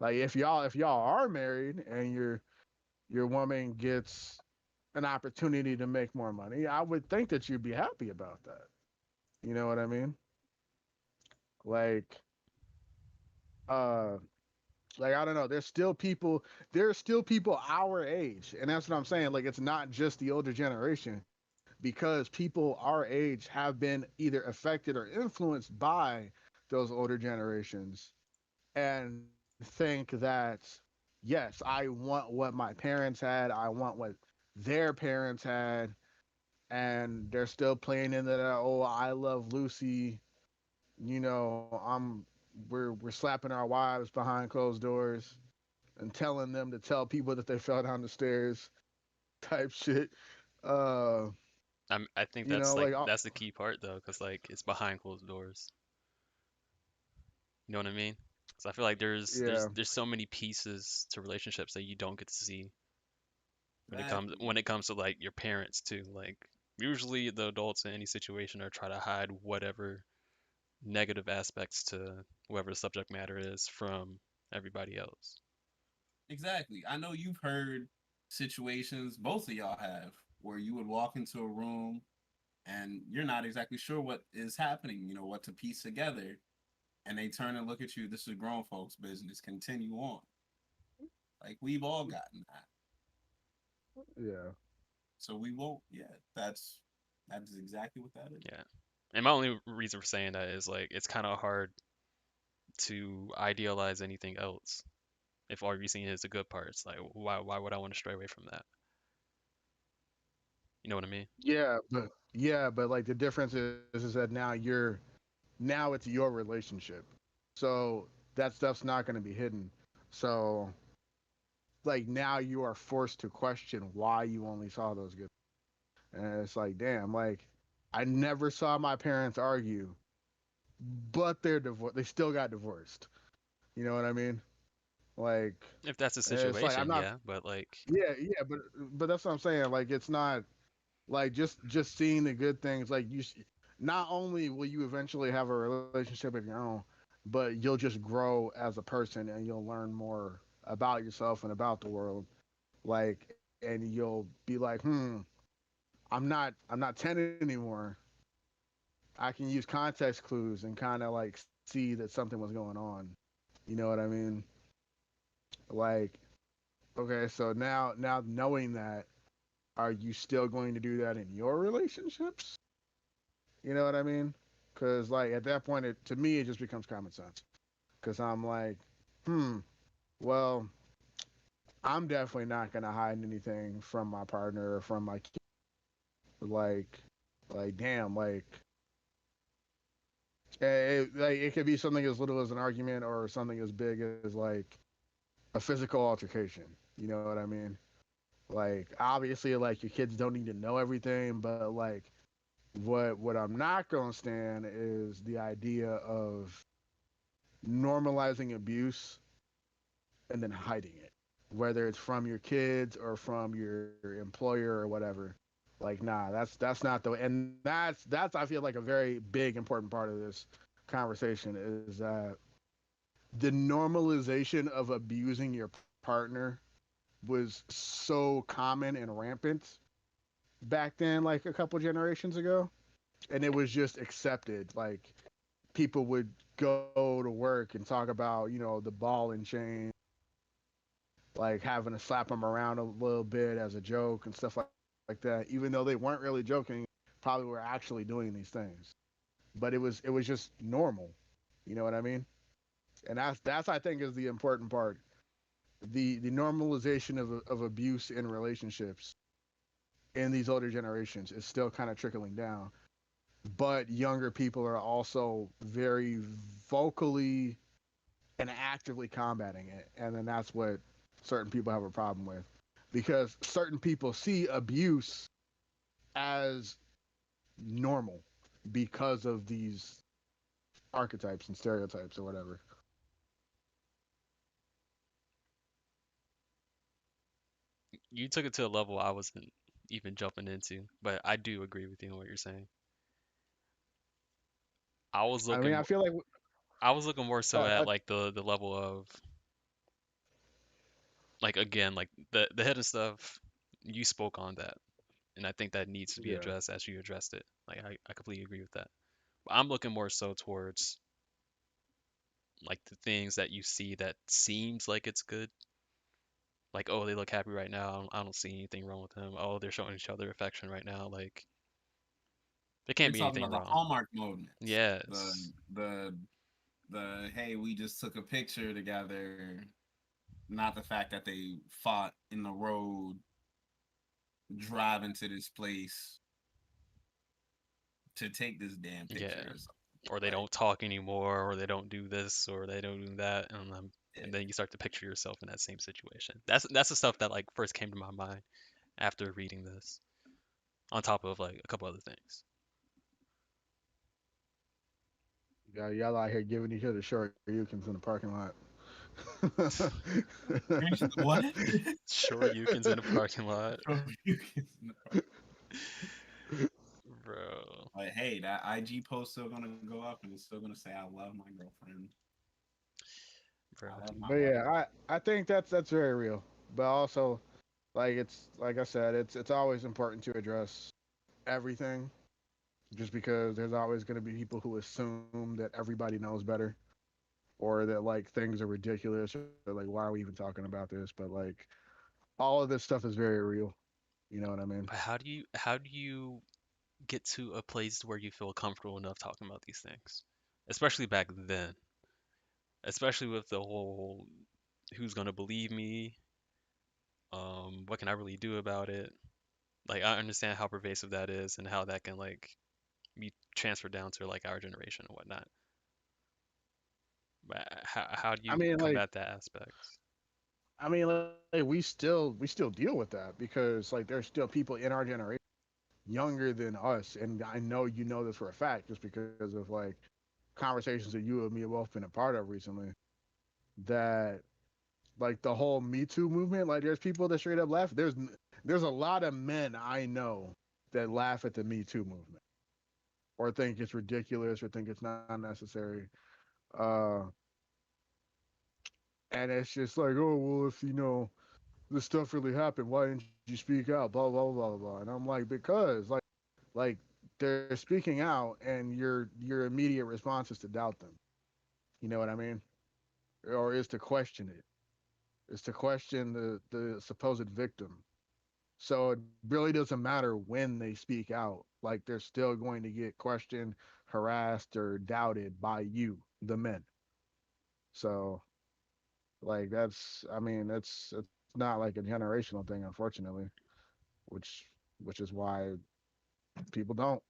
Like, if y'all are married and your woman gets an opportunity to make more money, I would think that you'd be happy about that. You know what I mean? Like, uh like, I don't know, there's still people our age, and that's what I'm saying. Like, it's not just the older generation, because people our age have been either affected or influenced by those older generations, and think that, yes, I want what my parents had, I want what their parents had, and they're still playing into that, oh, I love Lucy, we're slapping our wives behind closed doors and telling them to tell people that they fell down the stairs type shit. Uh, I think you know, like, that's the key part though, because like it's behind closed doors. You know what I mean? Because I feel like there's yeah, there's there's so many pieces to relationships that you don't get to see Exactly. when it comes to like your parents too. Like usually the adults in any situation are trying to hide whatever negative aspects to whoever the subject matter is from everybody else. Exactly. I know you've heard situations, both of y'all have, where you would walk into a room and you're not exactly sure what is happening, what to piece together. And they turn and look at you. This is grown folks' business. Continue on. Like, we've all gotten that. yeah, So we won't. Yeah, that's exactly what that is. Yeah. And my only reason for saying that is like it's kind of hard to idealize anything else if all you're seeing is the good parts. Like why would I want to stray away from that? You know what I mean? But like the difference is that now it's your relationship, so that stuff's not going to be hidden. So like now you are forced to question why you only saw those good. And it's like, damn, like I never saw my parents argue, but they're divorced. They still got divorced. You know what I mean? Like If that's the it's like I'm situation, not. yeah. But like, But that's what I'm saying. Like it's not like just seeing the good things. Like not only will you eventually have a relationship of your own, but you'll just grow as a person and you'll learn more about yourself and about the world. Like and you'll be like, I'm not 10 anymore. I can use context clues and kind of like see that something was going on. You know what I mean? Like, okay, so now knowing that, are you still going to do that in your relationships? You know what I mean? Because like at that point, to me it just becomes common sense. Because I'm like, well, I'm definitely not gonna hide anything from my partner or from my kid. Like, damn, like it could be something as little as an argument or something as big as like a physical altercation. You know what I mean? Like obviously, like your kids don't need to know everything, but like what I'm not gonna stand is the idea of normalizing abuse and then hiding it, whether it's from your kids or from your employer or whatever. Like, nah, that's not the way. And that's I feel like a very big important part of this conversation is that the normalization of abusing your partner was so common and rampant back then, like a couple generations ago, and it was just accepted. Like people would go to work and talk about, the ball and chain, like having to slap them around a little bit as a joke and stuff like that, even though they weren't really joking, probably were actually doing these things. But it was just normal. You know what I mean? And that's I think is the important part. The normalization of abuse in relationships in these older generations is still kind of trickling down. But younger people are also very vocally and actively combating it. And then that's what certain people have a problem with. Because certain people see abuse as normal because of these archetypes and stereotypes or whatever. you took it to a level I wasn't even jumping into, but I do agree with you on what you're saying. I was I mean, looking, I feel like I was looking more so uh, at like the level of like again like the hidden stuff. You spoke on that, and I think that needs to be yeah. addressed as you addressed it. Like I completely agree with that. But I'm looking more so towards like the things that you see that seems like it's good. Like, oh, they look happy right now. I don't see anything wrong with them. Oh, they're showing each other affection right now. Like, there can't You're be talking anything about the wrong. Hallmark moments. The Yes. the the hey, we just took a picture together. Not the fact that they fought in the road driving to this place to take this damn picture Yeah. or something. Or they Like, don't talk anymore, or they don't do this, or they don't do that, yeah. and then you start to picture yourself in that same situation. That's the stuff that like first came to my mind after reading this, on top of like a couple other things. Y'all out here giving each other short yukins in the parking lot. What? Sure, Yukins in the parking lot, Like, bro. hey, that IG post still gonna go up and it's still gonna say I love my girlfriend. Bro, I love my But wife. yeah, I think that's very real. But also, like it's like I said, it's always important to address everything, just because there's always going to be people who assume that everybody knows better, or that like things are ridiculous, or like why are we even talking about this? But like all of this stuff is very real. You know what I mean? but how do you get to a place where you feel comfortable enough talking about these things? Especially back then. Especially with the whole who's gonna believe me? What can I really do about it? Like I understand how pervasive that is and how that can like be transferred down to like our generation and whatnot. But how do I you mean, like, combat that aspect? we still deal with that because like there's still people in our generation younger than us, and I know you know this for a fact just because of like conversations that you and me have both been a part of recently. That like the whole Me Too movement, like there's people that straight up laugh. There's a lot of men I know that laugh at the Me Too movement or think it's ridiculous or think it's not necessary. Uh, and it's just like, oh well, if this stuff really happened, why didn't you speak out? Blah blah blah blah. And I'm like, because like they're speaking out, and your immediate response is to doubt them. You know what I mean? Or is to question it. Is to question the supposed victim. So it really doesn't matter when they speak out. Like they're still going to get questioned, harassed, or doubted by you, the men. So like I mean, it's not like a generational thing, unfortunately, which which is why people don't.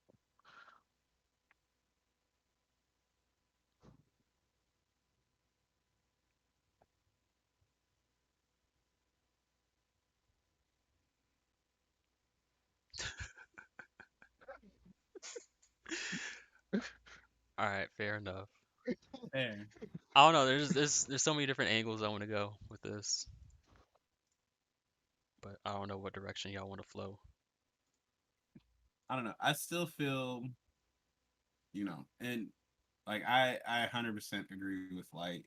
All right, fair enough. Fair. I don't know. There's so many different angles I want to go with this, but I don't know what direction y'all want to flow. I don't know. I still feel, and like I 100% agree with Light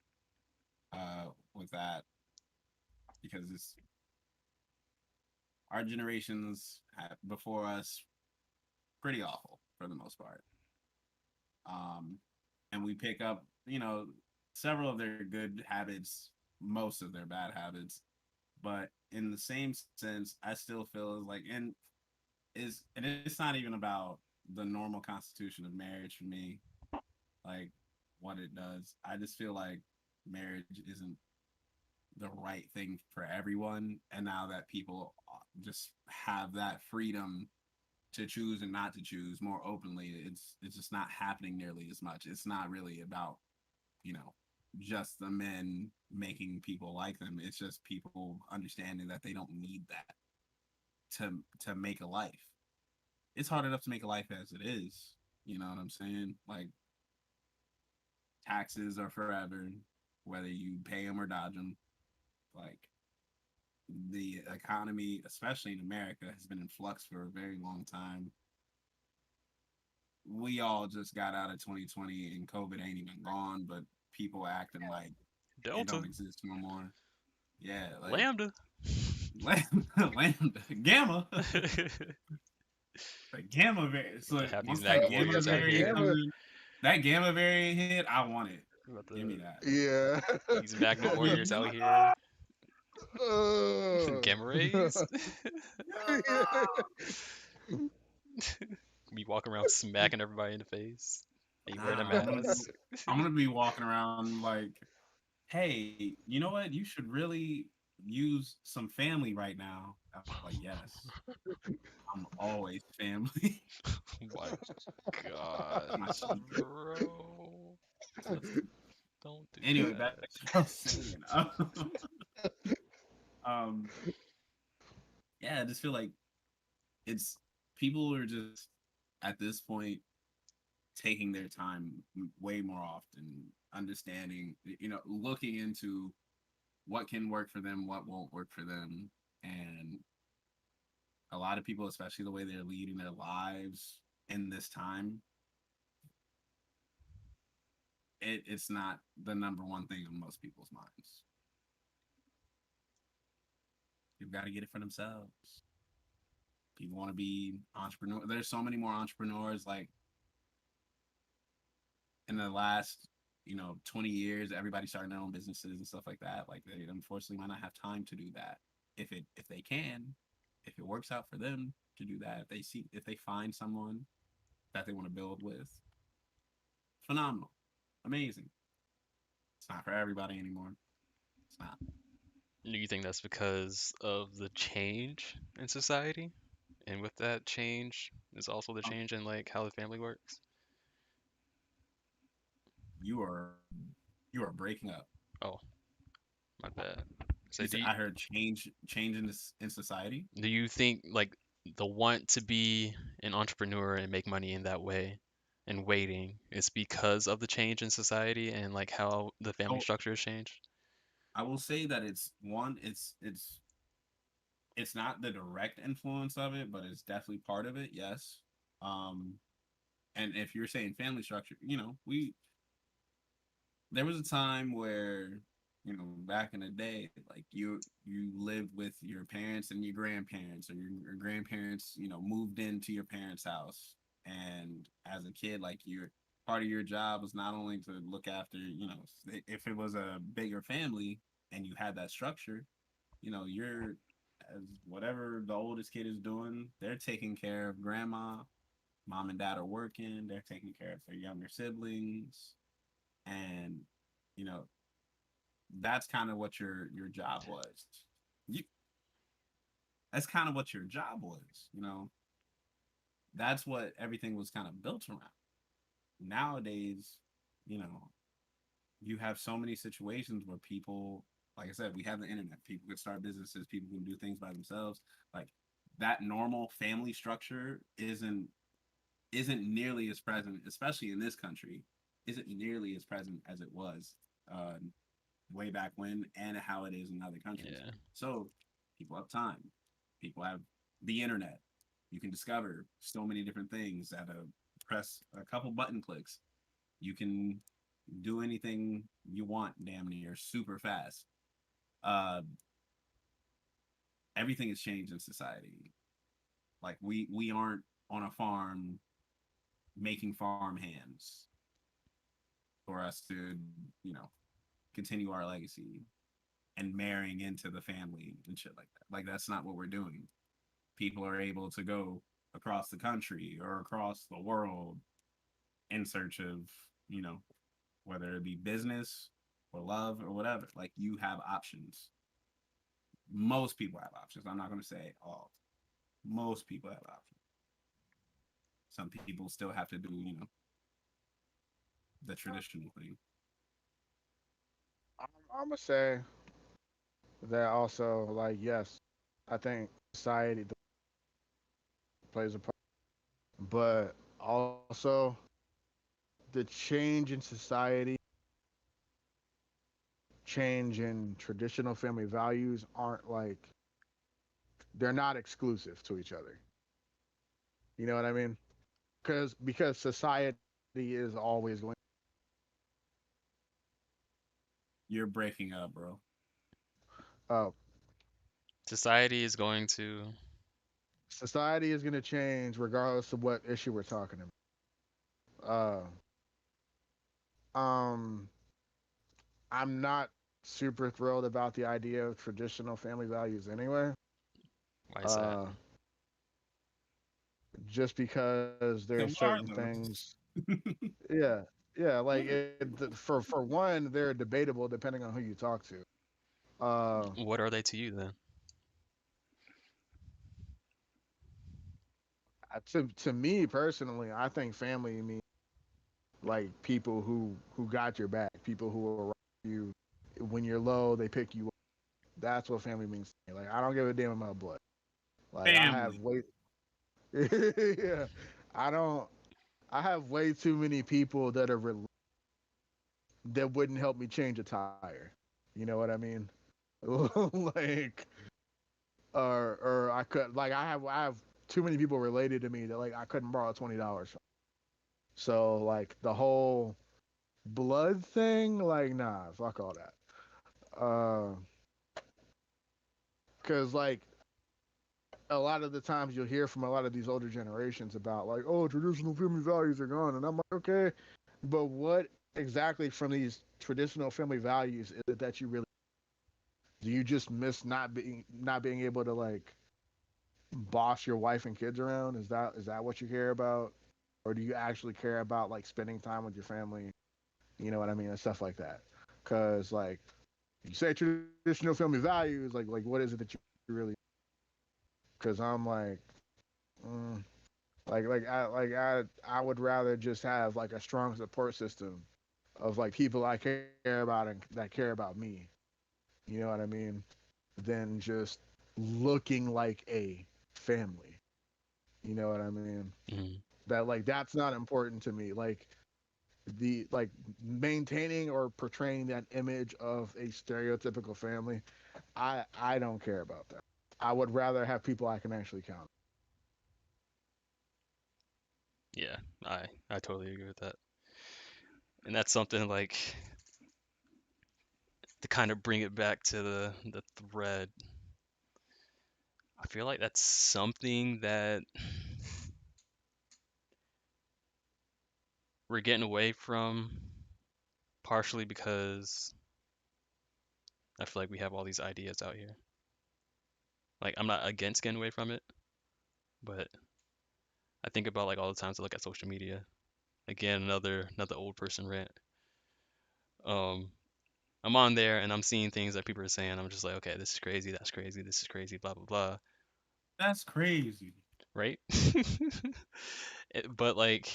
with that because it's our generations before us pretty awful for the most part. And we pick up, several of their good habits, most of their bad habits. But in the same sense, I still feel like, and it's not even about the normal constitution of marriage for me, like what it does. I just feel like marriage isn't the right thing for everyone, and now that people just have that freedom to choose and not to choose more openly, it's just not happening nearly as much. It's not really about, you know, just the men making people like them. It's just people understanding that they don't need that to make a life. It's hard enough to make a life as it is. You know what I'm saying? Like taxes are forever, whether you pay them or dodge them. Like the economy, especially in America, has been in flux for a very long time. We all just got out of 2020 and COVID ain't even gone, but people acting like it Delta, don't exist no more. Yeah, like Lambda. lambda, gamma, the gamma variant. So To have these once that MAGA gamma warriors out variant here. comes in, that gamma variant hit, I want it. About Give me the, that. Yeah. these MAGA The- warriors out here. uh, Gamma rays. Be walking around smacking everybody in the face. Are you wearing a Nah, mask? I'm gonna be walking around like, hey, you know what? You should really use some family right now. I'm like, yes, I'm always family. My God, My secret. bro. Don't do Anyway, back that. to what I was saying. Um, yeah, I just feel like it's people are just at this point taking their time way more often, understanding, looking into what can work for them, what won't work for them, and a lot of people, especially the way they're leading their lives in this time, it's not the number one thing on most people's minds. You've got to get it for themselves. People want to be entrepreneur. There's so many more entrepreneurs. Like in the last, 20 years, everybody starting their own businesses and stuff like that. Like they unfortunately might not have time to do that. If they can, if it works out for them to do that, if they find someone that they want to build with, phenomenal, amazing. It's not for everybody anymore. It's not. Do you think that's because of the change in society? And with that change is also the change in like how the family works. You are breaking up. Oh, my bad. So You said, I heard change in this in society. do you think like the want to be an entrepreneur and make money in that way and waiting is because of the change in society and like how the family Oh, structure has changed? I will say that it's not the direct influence of it, but it's definitely part of it. Yes. Um, and if you're saying family structure, there was a time where, back in the day, like you lived with your parents and your grandparents, or your grandparents, moved into your parents' house. And as a kid, like, your part of your job was not only to look after, if it was a bigger family and you had that structure, you're, as whatever the oldest kid is doing, they're taking care of grandma, mom and dad are working, they're taking care of their younger siblings. And, you know, that's kind of what your job was. You, that's kind of what your job was. That's what everything was kind of built around. Nowadays, you know, you have so many situations where people, like I said, we have the internet. People can start businesses. People can do things by themselves. Like, that normal family structure isn't nearly as present, especially in this country. Isn't nearly as present as it was uh, way back when, and how it is in other countries. Yeah. So people have time. People have the internet. You can discover so many different things at a press a couple button clicks. You can do anything you want damn near super fast. Uh, Everything has changed in society. Like, we aren't on a farm making farm hands for us to, you know, continue our legacy and marrying into the family and shit like that. Like, that's not what we're doing. People are able to go across the country or across the world in search of, you know, whether it be business or love or whatever. Like, you have options. Most people have options. I'm not going to say all. Most people have options. Some people still have to do, the traditional thing. I'm gonna say that also, like, yes, I think society plays a part, but also the change in society, change in traditional family values aren't like, they're not exclusive to each other. You know what I mean? Because society is always going. You're breaking up, bro. Uh, Society is going to. Society is going to change regardless of what issue we're talking about. I'm not super thrilled about the idea of traditional family values anyway. Why is that? Uh, just because And there's what are certain those? things. Yeah, yeah. Like, for one, they're debatable depending on who you talk to. Uh, What are they to you then? to me personally, I think family means like people who got your back, people who are around you when you're low, they pick you up. That's what family means to me. Like, I don't give a damn about blood. Like, I have Family. way yeah. I don't I have way too many people that are that wouldn't help me change a tire. You know what I mean? Like, or I could, like, I have too many people related to me that, like, I couldn't borrow $20 from. So, like, the whole blood thing, like, nah, fuck all that. Cause, like, a lot of the times you'll hear from a lot of these older generations about, like, oh, traditional family values are gone, and I'm like, okay, but what exactly from these traditional family values is it that you really do? You just miss not being able to, like, boss your wife and kids around? Is that what you care about, or do you actually care about, like, spending time with your family? You know what I mean, and stuff like that. Because, like, you say traditional family values, like what is it that you really? Because I'm like, Mm, I would rather just have like a strong support system of like people I care about and that care about me. You know what I mean? Than just looking like a family. You know what I mean? Mhm. That like that's not important to me. Like the like maintaining or portraying that image of a stereotypical family, I don't care about that. I would rather have people I can actually count. Yeah, I totally agree with that. And that's something like to kind of bring it back to the thread. I feel like that's something that we're getting away from, partially because I feel like we have all these ideas out here. Like I'm not against getting away from it, but I think about like all the times I look at social media. Again, another old person rant. Um, I'm on there and I'm seeing things that people are saying. I'm just like, okay, this is crazy, that's crazy, this is crazy, blah blah blah, That's crazy. right? But like,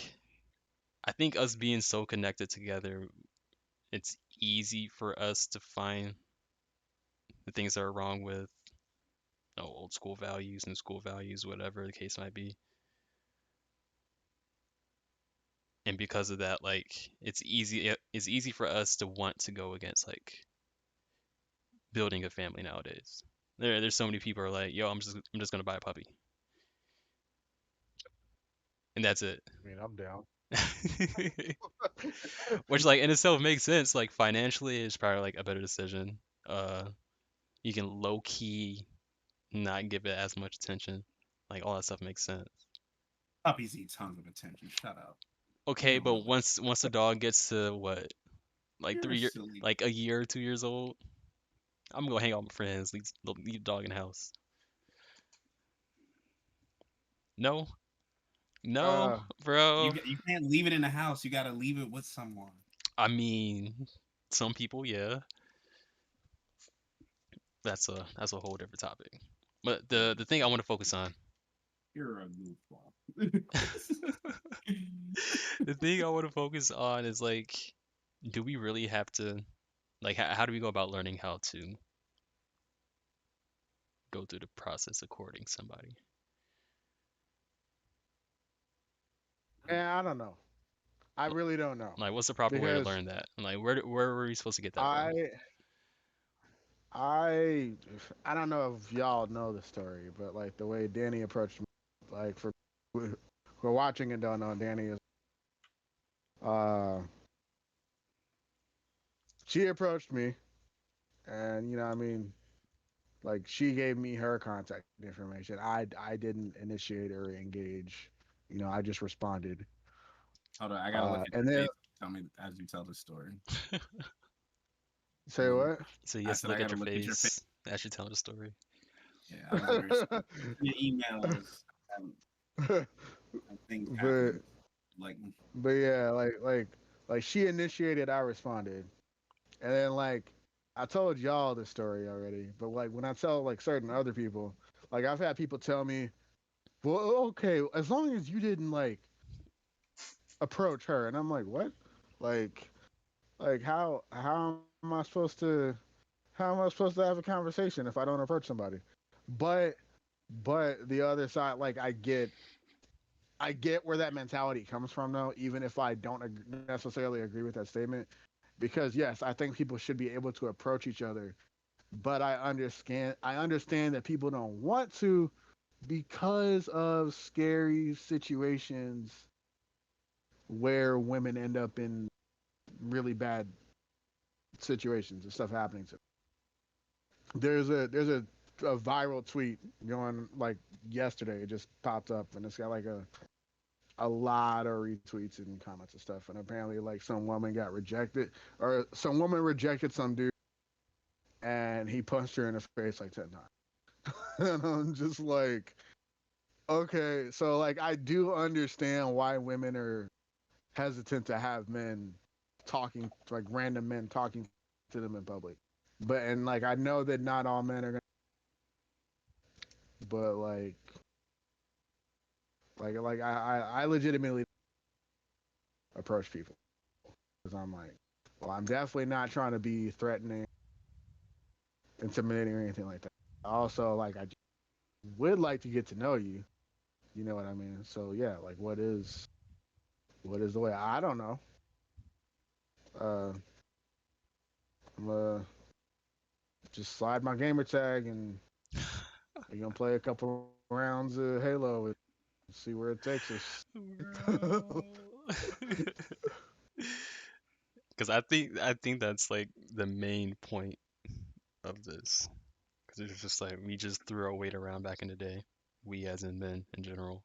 I think us being so connected together, it's easy for us to find the things that are wrong with old school values, new school values, whatever the case might be. And because of that, like, it's easy for us to want to go against like building a family nowadays. There's so many people are like, yo, I'm just gonna buy a puppy, and that's it. I mean, I'm down. Which like in itself makes sense. Like financially, it's probably like a better decision. Uh, you can low key not give it as much attention. Like all that stuff makes sense. Puppies eat tons of attention. Shut up. You Okay, don't but know. once the dog gets to what, like You're 3 year, silly. like a year or 2 years old, I'm gonna hang out with my friends. Leave the dog in the house. No, no, Uh, bro. You can't leave it in the house. You got to leave it with someone. I mean, some people, yeah. That's a whole different topic. But the thing I want to focus on, You're a goofball. the thing I want to focus on is like, do we really have to, like, how do we go about learning how to go through the process of courting somebody? and I don't know. I really don't know Like, what's the proper way to because learn that? And like, where were we supposed to get that from? I I I don't know if y'all know the story, but like the way Danny approached me, like for who are watching and don't know, Danny is uh she approached me, and you know what I mean, like she gave me her contact information. I didn't initiate or engage. You know, I just responded. Hold on, I gotta look at And your then face. Tell me as you tell the story. say what? So you I have to said I look at gotta your look at your face. face as you're telling the story. Yeah, I was very your emails and things but happen. Like but yeah, like she initiated, I responded. And then like I told y'all this story already, but like when I tell like certain other people, like I've had people tell me, "Well, okay, as long as you didn't like approach her," and I'm like, "What? Like, how am I supposed to how am I supposed to have a conversation if I don't approach somebody?" But but the other side, like I get where that mentality comes from though, even if I don't necessarily agree with that statement. Because yes, I think people should be able to approach each other, but I understand that people don't want to because of scary situations where women end up in really bad situations and stuff happening to them. There's a viral tweet going like yesterday. It just popped up and it's got like a lot of retweets and comments and stuff. And apparently, like some woman got rejected, or some woman rejected some dude, and he punched her in the face like 10 times. And I'm just like, okay, so like I do understand why women are hesitant to have men talking, like random men talking to them in public. But and like I know that not all men are gonna, but like I legitimately approach people because I'm like, well, I'm definitely not trying to be threatening, intimidating, or anything like that. Also, like, I would like to get to know you. You know what I mean? So yeah, like, what is the way? I don't know. Uh, I'm just slide my gamer tag and we're gonna play a couple rounds of Halo and see where it takes us. Because I think that's like the main point of this. Because it's just like we just threw our weight around back in the day. We as in men in general.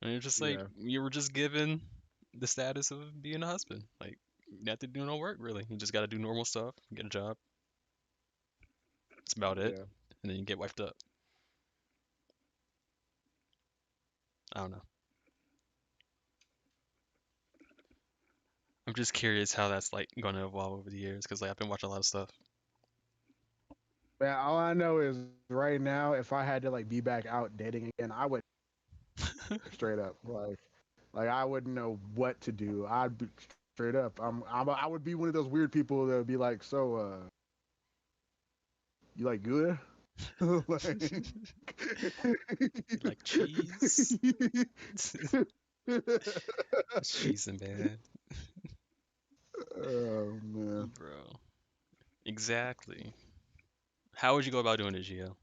And it's just like Yeah, you were just given the status of being a husband. Like you don't have to do no work really. You just gotta do normal stuff, get a job. That's about it. yeah. And then you get wiped up. I don't know. I'm just curious how that's like gonna evolve over the years because like I've been watching a lot of stuff. Man, all I know is right now, if I had to like be back out dating again, I would straight up like I wouldn't know what to do. I'd be straight up. I would be one of those weird people that would be like, so you like good? Like, You like cheese? Cheese and bad, oh man. bro. Exactly. How would you go about doing it, Gio?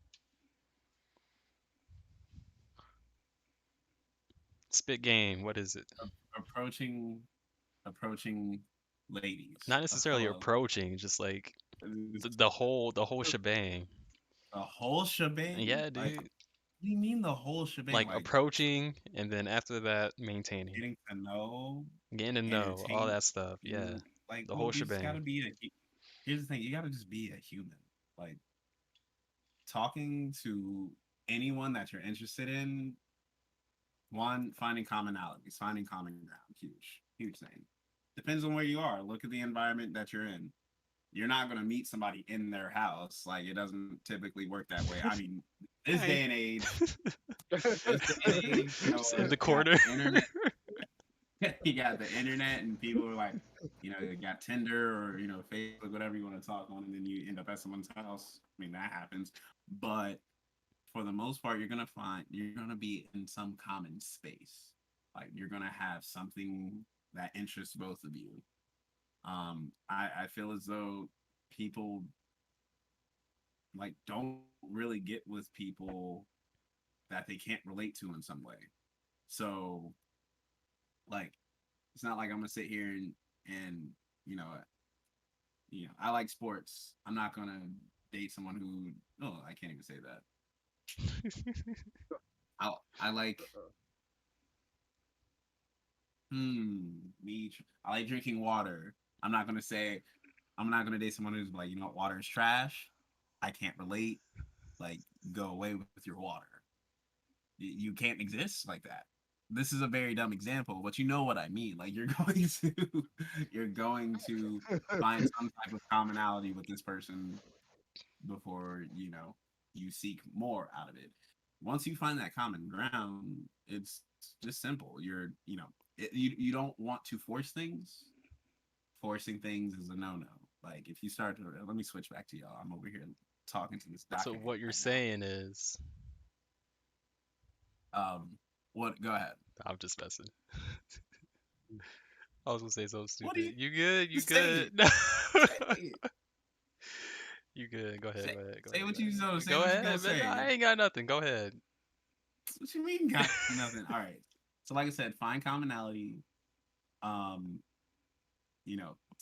Spit game. What is it? approaching approaching ladies Not of necessarily color. approaching, just like The the whole shebang. whole shebang. Yeah, Like, dude. what do you mean the whole shebang? Like Like approaching, and then after that, maintaining, getting to know, getting to know, all entertain that stuff. Yeah, you. Like, the well, whole you just shebang. gotta be a. Here's the thing: you gotta just be a human. Like talking to anyone that you're interested in. One, finding commonalities, finding common ground. Huge thing. Depends on where you are. Look at the environment that you're in. You're not going to meet somebody in their house. Like, it doesn't typically work that way. I mean, this Hey. day and age, Just in the you got corner. the internet. You got the internet, and people are like, you got Tinder or Facebook, whatever you want to talk on, and then you end up at someone's house. I mean, that happens, but for the most part, you're gonna be in some common space. Like you're gonna have something that interests both of you. I feel as though people like don't really get with people that they can't relate to in some way. So like it's not like I'm gonna sit here and you know I like sports. I'm not gonna date someone who I can't even say that. I like I like drinking water. I'm not gonna date someone who's like, water is trash. I can't relate. Like, go away with your water. You can't exist like that. This is a very dumb example, but you know what I mean. Like you're going to find some type of commonality with this person before you seek more out of it. Once you find that common ground, it's just simple. You don't want to force things. Forcing things is a no-no. Like if you start to let me switch back to y'all. I'm over here talking to this So doctor what you're right saying is, now. What? Go ahead. I'm just messing. I was gonna say something What do stupid. you You good? You say? It. good? Say it. You good? Go ahead. Say, Go ahead. Go say ahead. what Go you ahead. so. Say Go what you gonna ahead, man. say. I ain't got nothing. Go ahead. What you mean got nothing? All right. So like I said, find commonality. Um,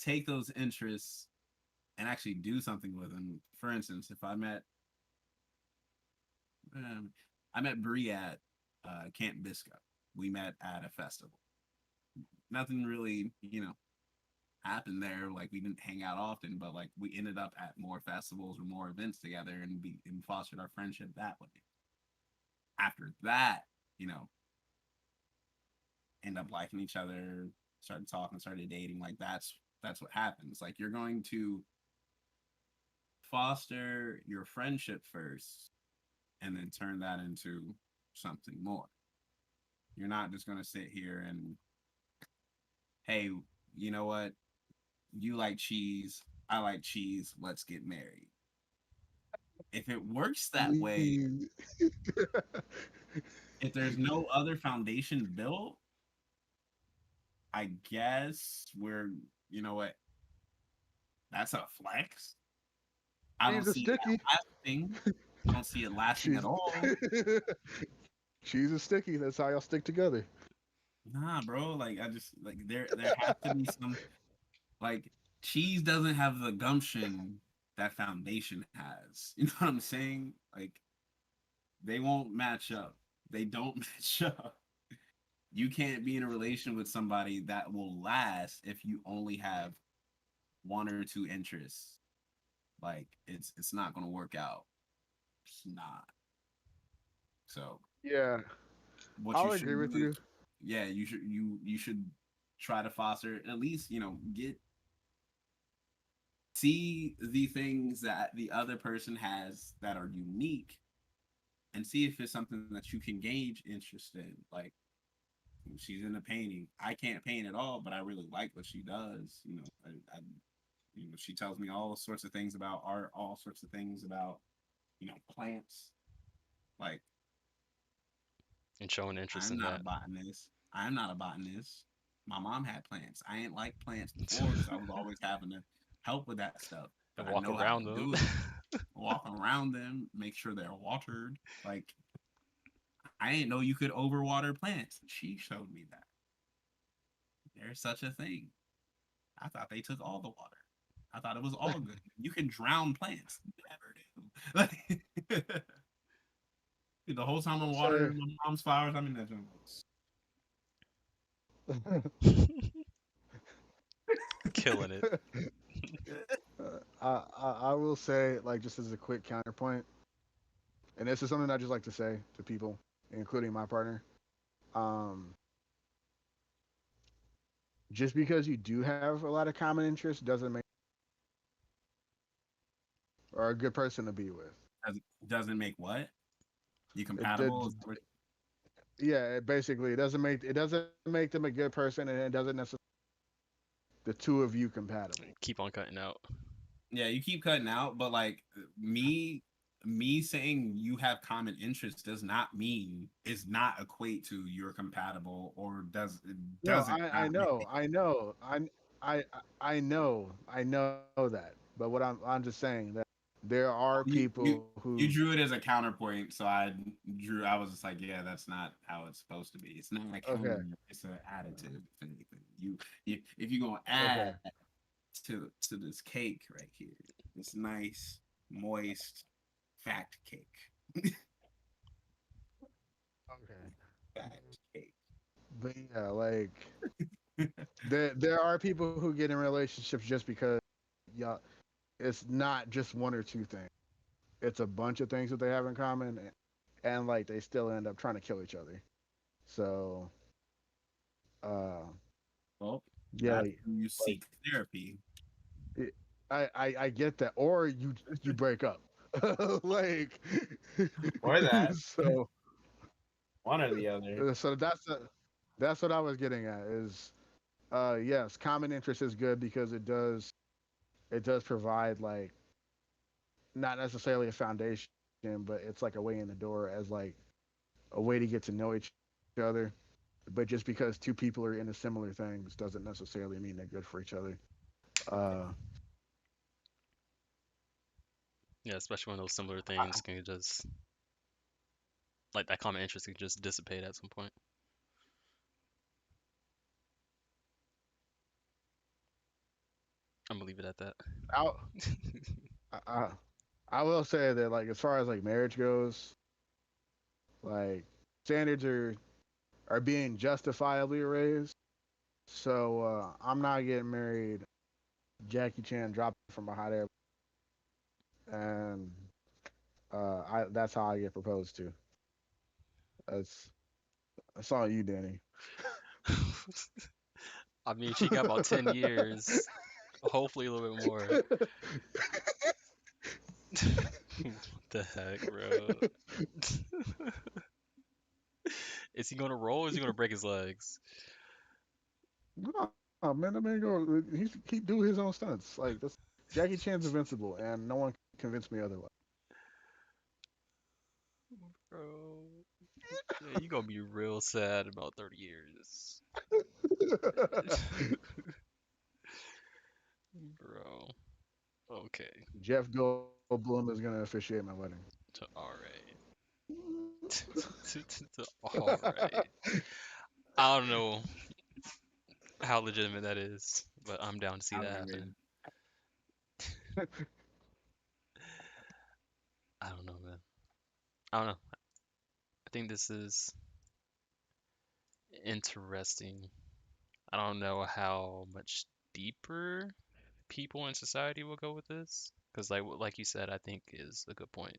take those interests and actually do something with them. For instance, if I met Bree at Camp Bisco. We met at a festival. Nothing really, happened there. Like we didn't hang out often, but like we ended up at more festivals or more events together, and fostered our friendship that way. After that, end up liking each other, started talking, started dating. Like that's what happens. Like you're going to foster your friendship first, and then turn that into something more. You're not just going to sit here and, hey, you know what? You like cheese. I like cheese. Let's get married. If it works that way, if there's no other foundation built, I guess you know what? That's a flex. I don't Cheese is see sticky. it lasting. I don't see it lasting at all. Cheese is sticky. That's how y'all stick together. Nah, bro. Like I just like there has to be some like cheese doesn't have the gumption that foundation has. You know what I'm saying? Like they won't match up. They don't match up. You can't be in a relation with somebody that will last if you only have one or two interests. Like it's not gonna work out. It's not. So Yeah, what you I'll should agree with do you. is, yeah, you should try to foster at least, see the things that the other person has that are unique and see if it's something that you can gauge interest in. Like she's into painting. I can't paint at all, but I really like what she does. She tells me all sorts of things about art, all sorts of things about, plants. Like And showing interest I'm in not that. a botanist. I'm not a botanist. My mom had plants. I ain't like plants before because I was always having to help with that stuff. But And I walk know how around to them. do it. Walk around them, make sure they're watered. Like I didn't know you could overwater plants. She showed me that. There's such a thing. I thought they took all the water. I thought it was all good. You can drown plants. Never do. Like, the whole time I'm So watering my mom's flowers, I'm in that jungle. Killing it. I will say, like, just as a quick counterpoint, and this is something I just like to say to people, including my partner. Um, just because you do have a lot of common interests doesn't make or a good person to be with. Doesn't make what? You It did, compatible? yeah, it doesn't make them a good person, and it doesn't necessarily the two of you compatible. Keep on cutting out. Yeah, you keep cutting out, but like me saying you have common interests does not equate to you're compatible or No, doesn't I not know, I know, I know that. But what I'm just saying that there are you, you people you who drew it as a counterpoint, so I was just like, yeah, that's not how it's supposed to be. It's not a okay, counter, it's an additive, if anything. You if you're gonna okay, add to this cake right here, this nice, moist, fact cake. okay. Fact cake. But yeah, like there are people who get in relationships just because yeah, it's not just one or two things. It's a bunch of things that they have in common, and like they still end up trying to kill each other. So, uh, Well, yeah, that's when you like seek therapy. it, I get that, or you break up, like Or that. so One or the other. so that's what I was getting at is yes, common interest is good because it does provide like not necessarily a foundation, but it's like a way in the door as like a way to get to know each other. But just because two people are into similar things doesn't necessarily mean they're good for each other. Uh, Yeah, especially when those similar I, things can just like that common interest can just dissipate at some point. I'm gonna leave it at that. I, I, I will say that like as far as like marriage goes, like standards are being justifiably raised. So I'm not getting married. Jackie Chan dropped from a hot air, and that's how I get proposed to. That's that's all you, Danny. I mean, she got about 10 years, hopefully a little bit more. What the heck, bro? Is he gonna roll or is he gonna break his legs? No, man, that man go. He do his own stunts. Like that's Jackie Chan's invincible, and no one can convince me otherwise. Bro. Yeah, you gonna be real sad in about 30 years. Bro. Okay. Jeff Goldblum is gonna officiate my wedding. Alright. Alright. I don't know how legitimate that is, but I'm down to see I that don't happen. agree. I don't know, man. I don't know. I think this is interesting. I don't know how much deeper people in society will go with this, because like you said, I think is a good point.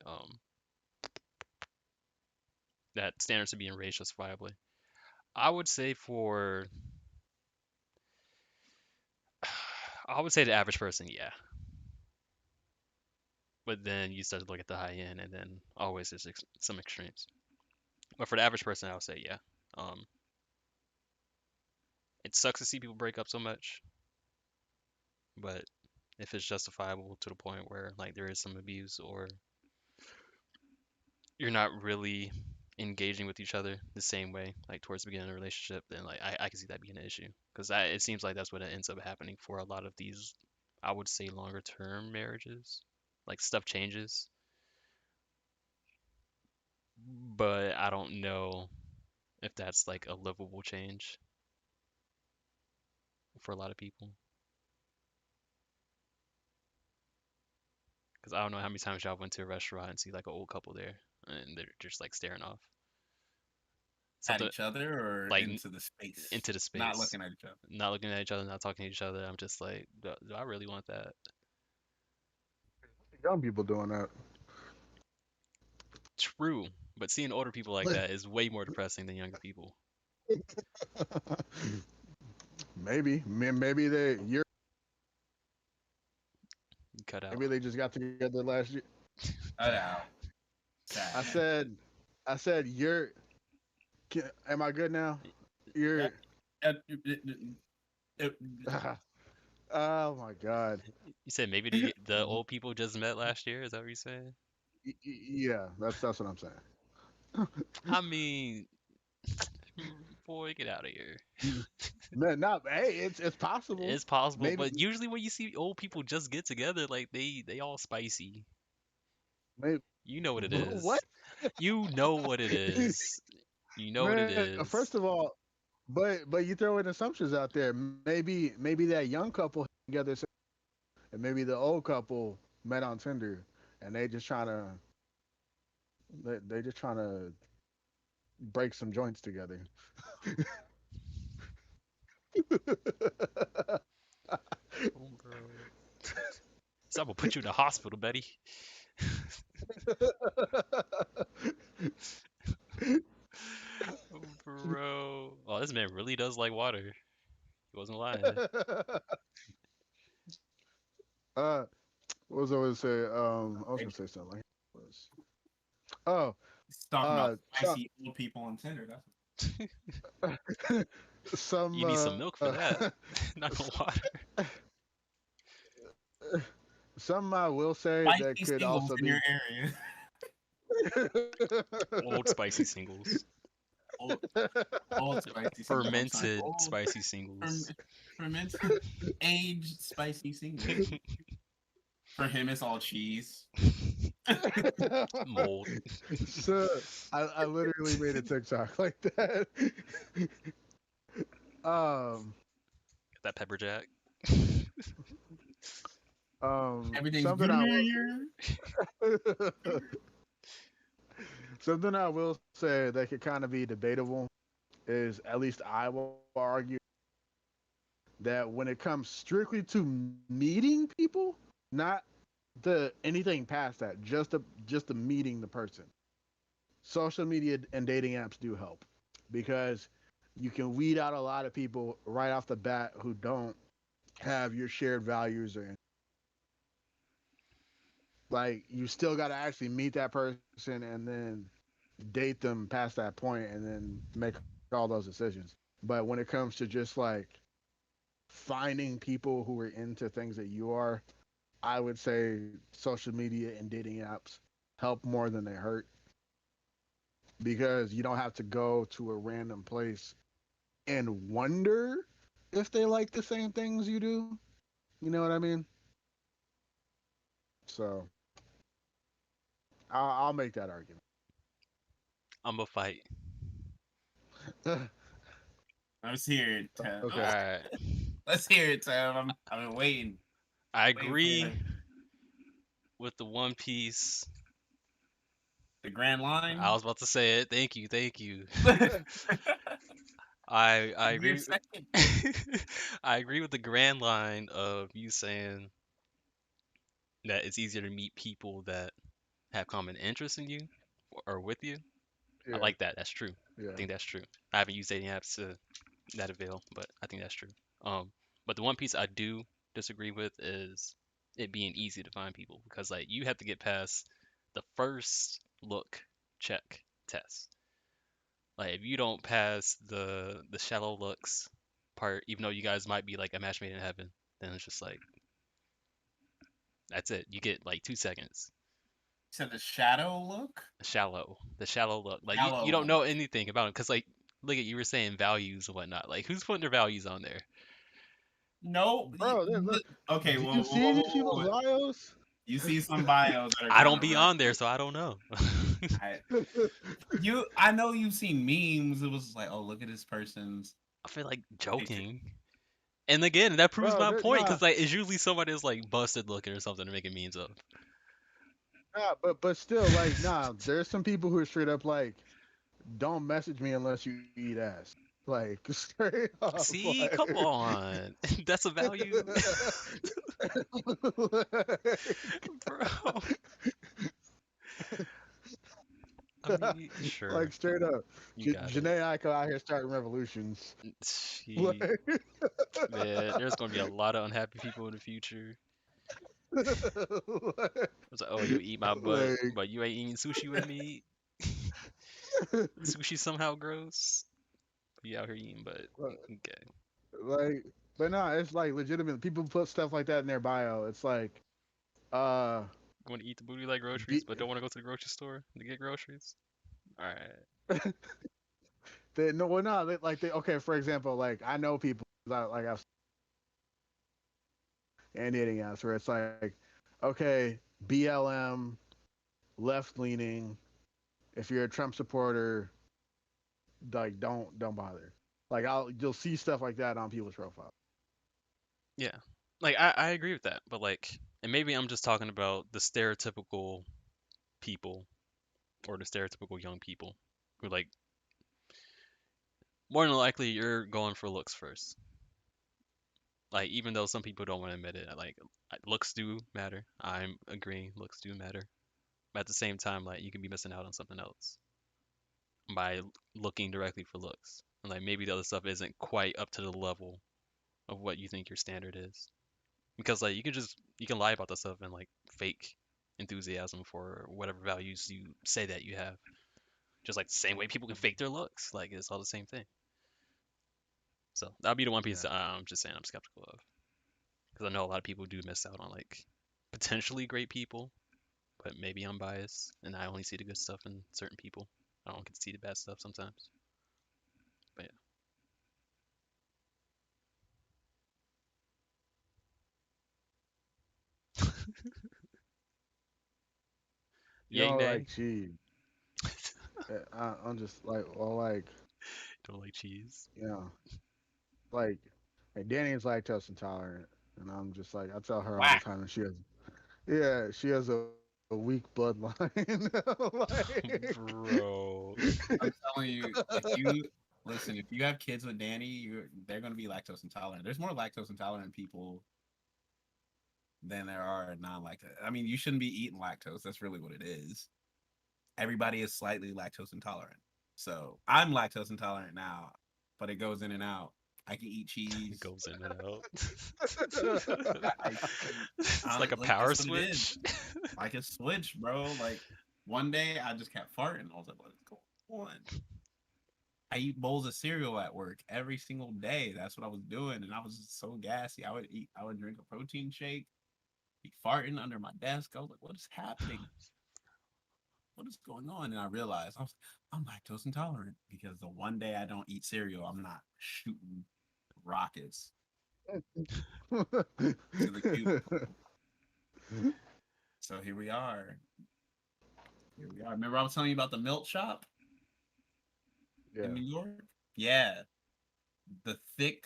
That standards are being raised justifiably. I would say I would say the average person, yeah. But then you start to look at the high end, and then always there's some extremes. But for the average person, I would say, yeah. Um, it sucks to see people break up so much, but if it's justifiable to the point where like there is some abuse or you're not really engaging with each other the same way, like towards the beginning of the relationship, then like I can see that being an issue. Because it seems like that's what ends up happening for a lot of these, I would say, longer term marriages. Like stuff changes, but I don't know if that's like a livable change for a lot of people. Because I don't know how many times y'all went to a restaurant and see like an old couple there, and they're just like staring off. At Something each other or like into the space? into the Not space, looking at each other. not looking at each other, not talking to each other. I'm just like, do I really want that? Young people doing that. True, but seeing older people like that is way more depressing than younger people. Maybe You cut out. maybe they just got together last year. Cut out. Sad. I said am I good now? You're. Uh, Oh my God. You said maybe the old people just met last year. Is that what you're saying? Yeah, that's what I'm saying. I mean, boy, get out of here. Man, not hey, it's possible. It's possible, Maybe, but usually when you see old people just get together, like they all spicy. maybe You know what it what? is. You know what it is. You know what it Man, is. first of all, but you throw in assumptions out there. Maybe that young couple together, and maybe the old couple met on Tinder, and they just trying to break some joints together. Oh, bro. So I'm gonna put you in the hospital, Betty. Oh, bro. Oh, this man really does like water. He wasn't lying. What was I going to say? I was gonna say something. Like, oh, He's talking about Chuck, spicy old people on Tinder. That's some You need some milk for that, not no water. some I will say spicy that could singles also in be. your area. Old spicy singles. Old spicy singles. I'm sorry, Fermented old spicy singles. fermented aged spicy singles. For him, it's all cheese. Mold. So I literally made a TikTok like that. That pepper jack. Everything's something good I in will, something I will say that could kind of be debatable is, at least I will argue, that when it comes strictly to meeting people, not anything past that, just the meeting the person, social media and dating apps do help, because you can weed out a lot of people right off the bat who don't have your shared values, or like you still got to actually meet that person and then date them past that point and then make all those decisions. But when it comes to just like finding people who are into things that you are, I would say social media and dating apps help more than they hurt, because you don't have to go to a random place and wonder if they like the same things you do. You know what I mean? So I'll make that argument. I'm gonna fight. Let's hear it, Tev. Okay. Alright. Let's hear it, Tev. I've been waiting. I Waiting for agree it. with the One Piece. The Grand Line. I was about to say it. Thank you. I Give me a agree. second. I agree with the grand line of you saying that it's easier to meet people that have common interests in you or with you. Yeah. I like that. That's true. Yeah. I think that's true. I haven't used dating apps to that avail, but I think that's true. But the one piece I do disagree with is it being easy to find people, because like you have to get past the first look check test. Like if you don't pass the shallow looks part, even though you guys might be like a match made in heaven, then it's just like that's it. You get like 2 seconds. You said the shadow look. The shallow look. Like Shallow you don't look. know anything about it, because like look at you were saying values and whatnot. Like who's putting their values on there? No, Bro, okay. do Well, you see these people's bios? You see some bios that are. I don't kinda be rough. on there, so I don't know. I know you've seen memes. It was like, oh, look at this person's. I feel like joking. And again, that proves my point, Nah, because like it's usually somebody that's like busted looking or something to making memes of. but still, like, nah, there's some people who are straight up like, don't message me unless you eat ass. Like, straight up. See, like... come on. That's a value. Bro. I mean, sure. Like, straight up. You got Janae Aiko out here starting revolutions. Man, there's going to be a lot of unhappy people in the future. It's like, oh, you eat my butt, but you ain't eating sushi with me. Sushi somehow gross. You out here eating, but okay. Like, but no, it's like legitimate. People put stuff like that in their bio. It's like, want to eat the booty like groceries, but don't want to go to the grocery store to get groceries. All right. Okay, for example, like I know people I've and dating apps where it's like, okay, BLM, left leaning. If you're a Trump supporter, like don't bother. Like you'll see stuff like that on people's profiles. Yeah, like I agree with that, but like, and maybe I'm just talking about the stereotypical people or the stereotypical young people who like more than likely you're going for looks first. Like even though some people don't want to admit it, like looks do matter. I'm agreeing, looks do matter. But at the same time, like you can be missing out on something else by looking directly for looks. And like maybe the other stuff isn't quite up to the level of what you think your standard is. Because like you can lie about that stuff and like fake enthusiasm for whatever values you say that you have. Just like the same way people can fake their looks. Like it's all the same thing. So that'll be the one piece that I'm just saying I'm skeptical of. Because I know a lot of people do miss out on like potentially great people, but maybe I'm biased and I only see the good stuff in certain people. I don't get to see the bad stuff sometimes. But yeah. Yang day. Like cheese. I'm just like, well, like. Don't like cheese. Yeah. Like Danny's lactose intolerant, and I'm just like, I tell her all the time, and she has a weak bloodline. Like... Bro, I'm telling you, if you have kids with Danny, they're going to be lactose intolerant. There's more lactose intolerant people than there are non-lactose. I mean, you shouldn't be eating lactose. That's really what it is. Everybody is slightly lactose intolerant. So I'm lactose intolerant now, but it goes in and out. I can eat cheese. It goes in and out. It's like a power switch. Like a switch, bro. Like one day I just kept farting. I was like, what's going on. I eat bowls of cereal at work every single day. That's what I was doing, and I was just so gassy. I would drink a protein shake, be farting under my desk. I was like, "What is happening? What is going on?" And I realized I'm lactose intolerant because the one day I don't eat cereal, I'm not shooting rockets to the cubicle. So here we are. Remember I was telling you about the milk shop Yeah. in New York? Yeah. The thick,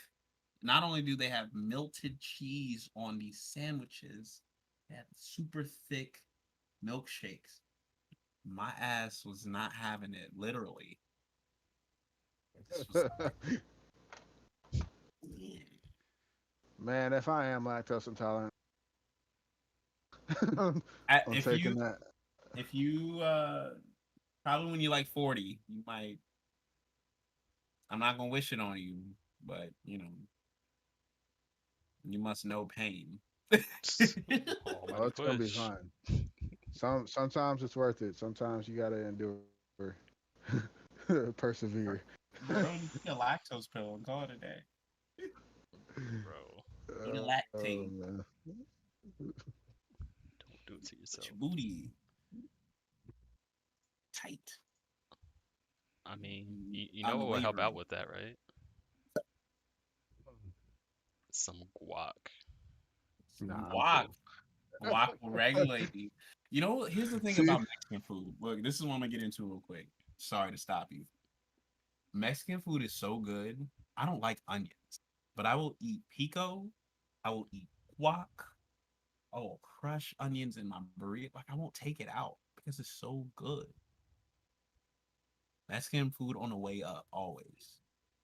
not only do they have melted cheese on these sandwiches, they have super thick milkshakes. My ass was not having it, literally. This was Man, if I am lactose intolerant, I'm if taking you that. if you probably when you're like 40, you might. I'm not gonna wish it on you, but you must know pain. Oh Oh, my it's gonna be gosh. fine. Sometimes it's worth it. Sometimes you gotta endure, persevere. Bro, take a lactose pill and call it a day. Bro, Eat a lactate. Man. don't do it to Put yourself. your booty tight. I mean, you On know the what would help labor. out with that, right? Some guac. Nah, Guac. Guac will regulate you. You know, here's the thing See? about Mexican food. Look, this is what I'm gonna get into real quick. Sorry to stop you. Mexican food is so good. I don't like onions, but I will eat pico. I will eat guac. I will crush onions in my burrito. Like I won't take it out because it's so good. Mexican food on the way up, always.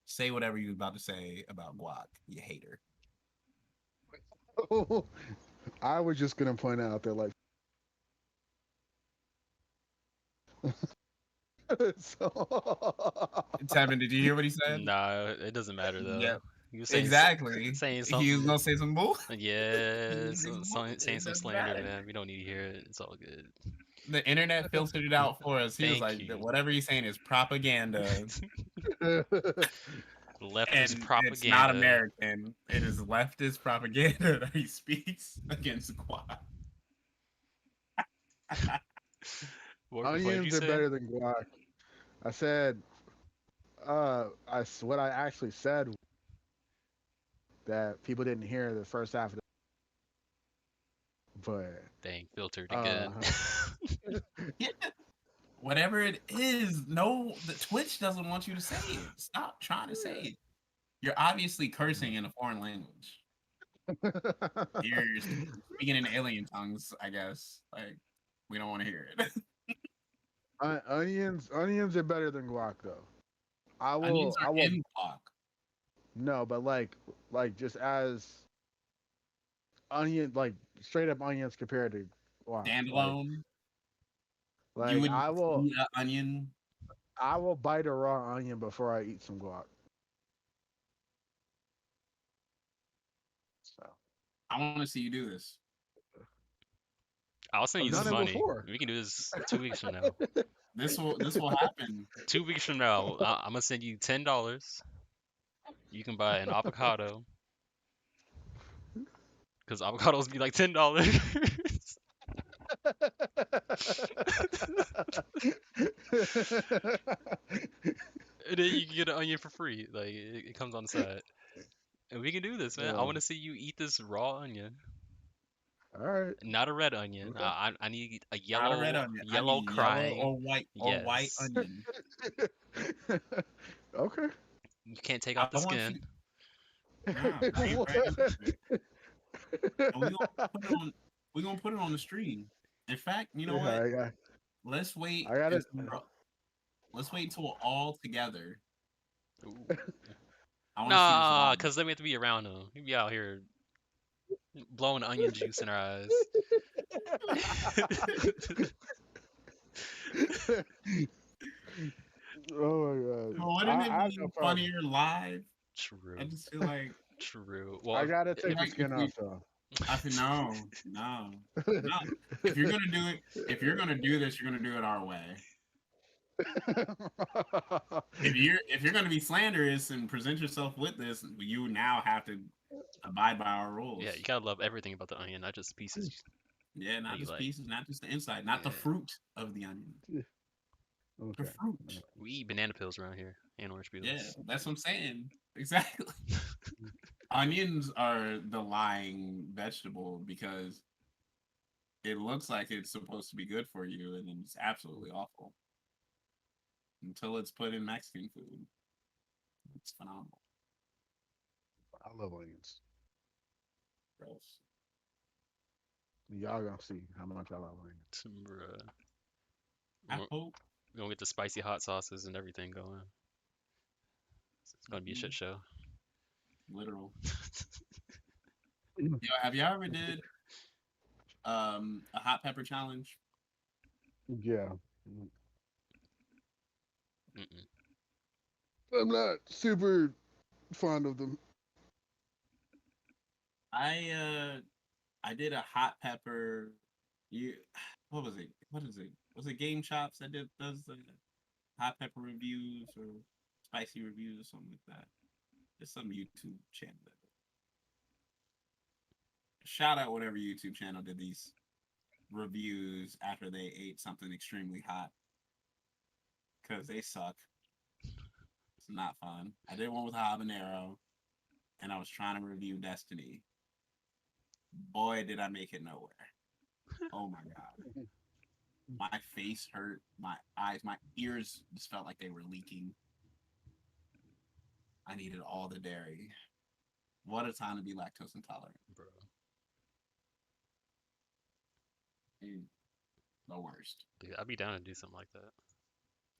Say whatever you're about to say about guac, you hater. I was just gonna point out that like so Tevin, did you hear what he said? Nah, it doesn't matter though. Yeah, You were saying exactly. saying He was something. gonna say some bull. Yeah, Say some bull. saying It some doesn't slander, matter. man. We don't need to hear it. It's all good. The internet filtered it out for us. He was Thank like, you. whatever he's saying is propaganda. Leftist And propaganda. it's not American. It is leftist propaganda that he speaks against guac. What did you onions are say? better than guac. I said, what I actually said that people didn't hear the first half of but Dang, filtered again. Yeah. Whatever it is, no, the Twitch doesn't want you to say it. Stop trying to say it. You're obviously cursing in a foreign language. You're speaking in alien tongues, I guess. Like, we don't want to hear it. onions are better than guac though. Onions are in guac. No, but like just as onion, like straight up onions compared to guac. Standalone. Like You would I will eat an onion. I will bite a raw onion before I eat some guac. So I want to see you do this. I'll send you I've some done it money. before. We can do this 2 weeks from now. This will happen. 2 weeks from now, I'm gonna send you $10. You can buy an avocado. Because avocados be like $10. And then you can get an onion for free. Like it comes on the side. And we can do this, man. I Yeah. want to see you eat this raw onion. All right. Not a red onion. Okay. I need a Not yellow, a red onion. I yellow need crying. yellow or white Yes. onion. Okay. You can't take off the I want skin. Nah, I ain't very interested. And we're gonna put it on the stream. In fact, you know what? Yeah, Let's wait. I got it. Let's wait till we're all together. Ooh. I wanna see this Nah, live. because then we have to be around them. We be out here blowing onion juice in our eyes. Oh my god. But wouldn't I it have be no problem. funnier live? True. I just feel like True. Well, I gotta take the like, skin if we- off though. I said no. If you're gonna do it, if you're gonna do this, you're gonna do it our way. If you're going to be slanderous and present yourself with this, you now have to abide by our rules. Yeah, you gotta love everything about the onion, not just pieces. Yeah, not you just like. pieces, not just the inside, not the Yeah. fruit of the onion. The Okay. fruit. We eat banana peels around here and orange peels. Yeah, that's what I'm saying. Exactly. Onions are the lying vegetable because it looks like it's supposed to be good for you, and it's absolutely awful until it's put in Mexican food. It's phenomenal. I love onions. Gross. Y'all gonna see how much I love onions. Bruh. I We're hope. gonna get the spicy hot sauces and everything going. It's gonna be a shit show. Literal. Yo, have y'all ever did a hot pepper challenge? Yeah. Mm-mm. I'm not super fond of them. I did a hot pepper. What was it? What is it? Was it Game Chops that does the hot pepper reviews or spicy reviews or something like that? There's some YouTube channel that shout out whatever YouTube channel did these reviews after they ate something extremely hot because they suck. It's not fun. I did one with habanero, and I was trying to review Destiny. Boy, did I make it nowhere. Oh my god. My face hurt, my eyes, my ears just felt like they were leaking. I needed all the dairy. What a time to be lactose intolerant. Bro. The worst. Dude, I'd be down to do something like that.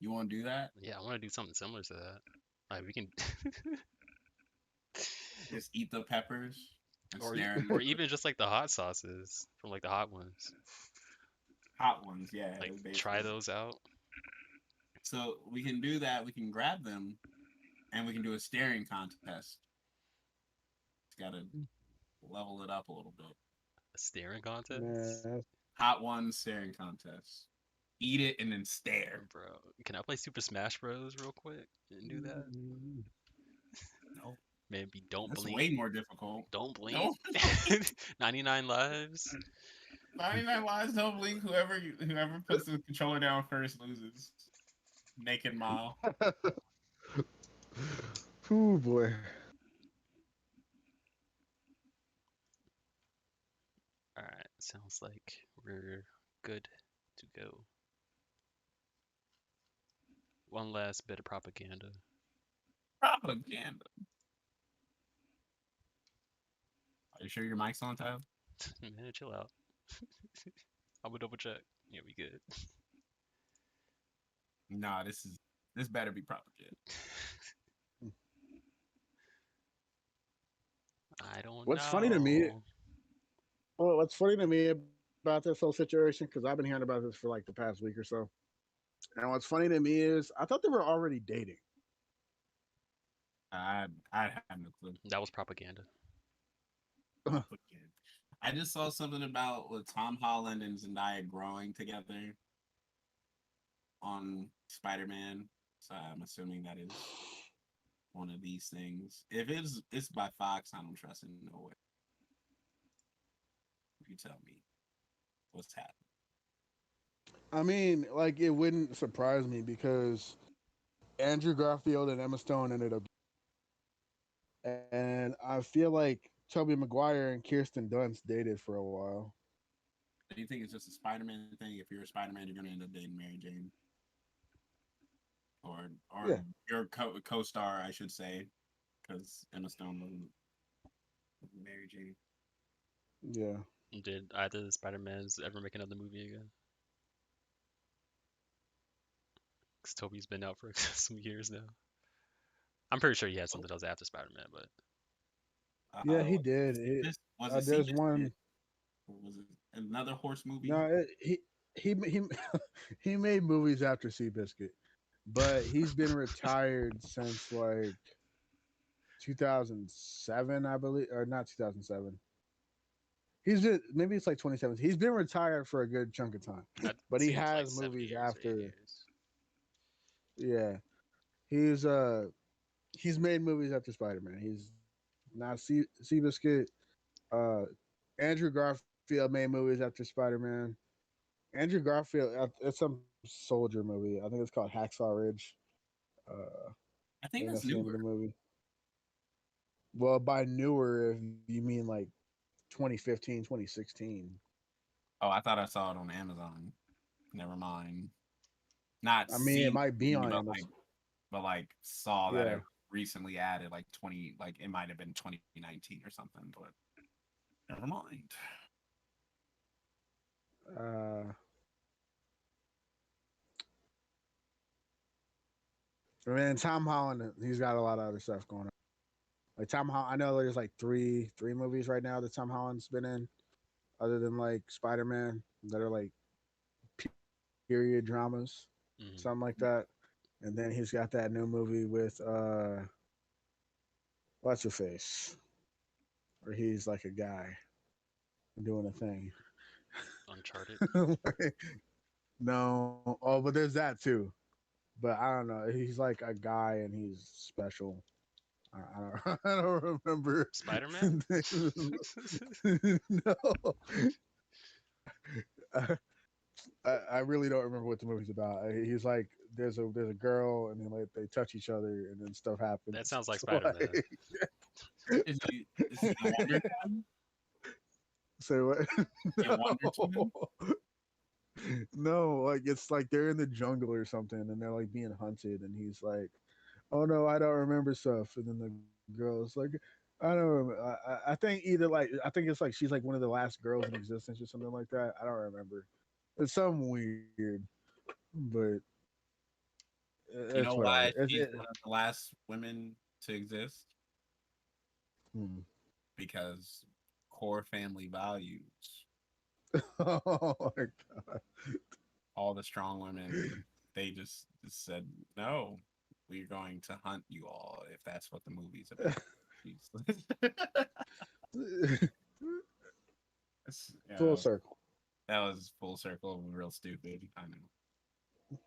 You want to do that? Yeah, I want to do something similar to that. Like we can, Just eat the peppers and or stare at or even just like the hot sauces from like the hot ones. hot ones. Yeah. Like basically. try those out. So we can do that. We can grab them, and we can do a staring contest. It's got to level it up a little bit. A staring contest, Man, Hot ones staring contest. Eat it and then stare. bro. Can I play Super Smash Bros. Real quick and do that? No, Maybe don't that's blink. way more difficult. Don't blink. Don't 99 lives. 99 lives, don't blink. Whoever puts the controller down first loses. Naked Mile. oh boy. All right, sounds like we're good to go. One last bit of propaganda. Propaganda. Are you sure your mic's on, Tyler? Man, chill out. I'm gonna double check. Yeah, we good. Nah, this better be propaganda. I don't What's know. funny to me? Well, what's funny to me about this whole situation, because I've been hearing about this for like the past week or so, and what's funny to me is I thought they were already dating. I have no clue. That was propaganda. I just saw something about with Tom Holland and Zendaya growing together on Spider-Man. So I'm assuming that is one of these things. If it's by Fox, I don't trust it no way. You tell me what's happening. I mean, like it wouldn't surprise me because Andrew Garfield and Emma Stone ended up, and I feel like Tobey Maguire and Kirsten Dunst dated for a while. Do you think it's just a Spider-Man thing? If you're a Spider-Man, you're gonna end up dating Mary Jane, or Yeah. your co-star, I should say, because Emma Stone wasn't Mary Jane. Yeah. Did either of the Spider-Mans ever make another movie again? Because Toby's been out for some years now. I'm pretty sure he had something else after Spider-Man, but Yeah, he did. Was it There's Seabiscuit? one. Or was it another horse movie? No, he he made movies after Seabiscuit, but he's been retired since like 2007, I believe, or not 2007. He's been maybe it's like 2017. He's been retired for a good chunk of time, but he seems like has 7 movies years or 8 after. years. Yeah, he's made movies after Spider-Man. He's not Seabiscuit. Uh, Andrew Garfield made movies after Spider-Man. Andrew Garfield, it's some soldier movie. I think it's called Hacksaw Ridge. Uh, I I think think that's that's the name of newer. the movie. Well, by newer, if you mean like 2015, 2016. Oh, I thought I saw it on Amazon. Never mind. Not I mean, it seen, might be on but Amazon. like saw that Yeah. it recently added like 20, like it might have been 2019 or something. But never mind. Uh, Man, Tom Holland, he's got a lot of other stuff going on. Like Tom Holland, I know there's like three movies right now that Tom Holland's been in, other than like Spider Man, that are like period dramas, Hmm. something like that. And then he's got that new movie with what's her face, where he's like a guy doing a thing. Uncharted. No, oh, but there's that too. But I don't know. He's like a guy and he's special. I don't, I don't remember. Spider-Man. No, I really don't remember what the movie's about. He's like, there's a girl, and then like they touch each other, and then stuff happens. That sounds like So, Spider-Man. Is he a Wonder Twin? say what? Is he a Wonder Twin? No, like it's like they're in the jungle or something, and they're like being hunted, and he's like, "Oh no, I don't remember stuff," and then the girl's like, "I don't remember." I think either like I think it's like she's like one of the last girls in existence or something like that. I don't remember. It's something weird, but You it's know whatever. why she's one of the last women to exist? Hmm. Because core family values. Oh my god. All the strong women, they just said no. We're going to hunt you all if that's what the movie's about. Full Yeah, circle. that was full circle, real stupid. I know.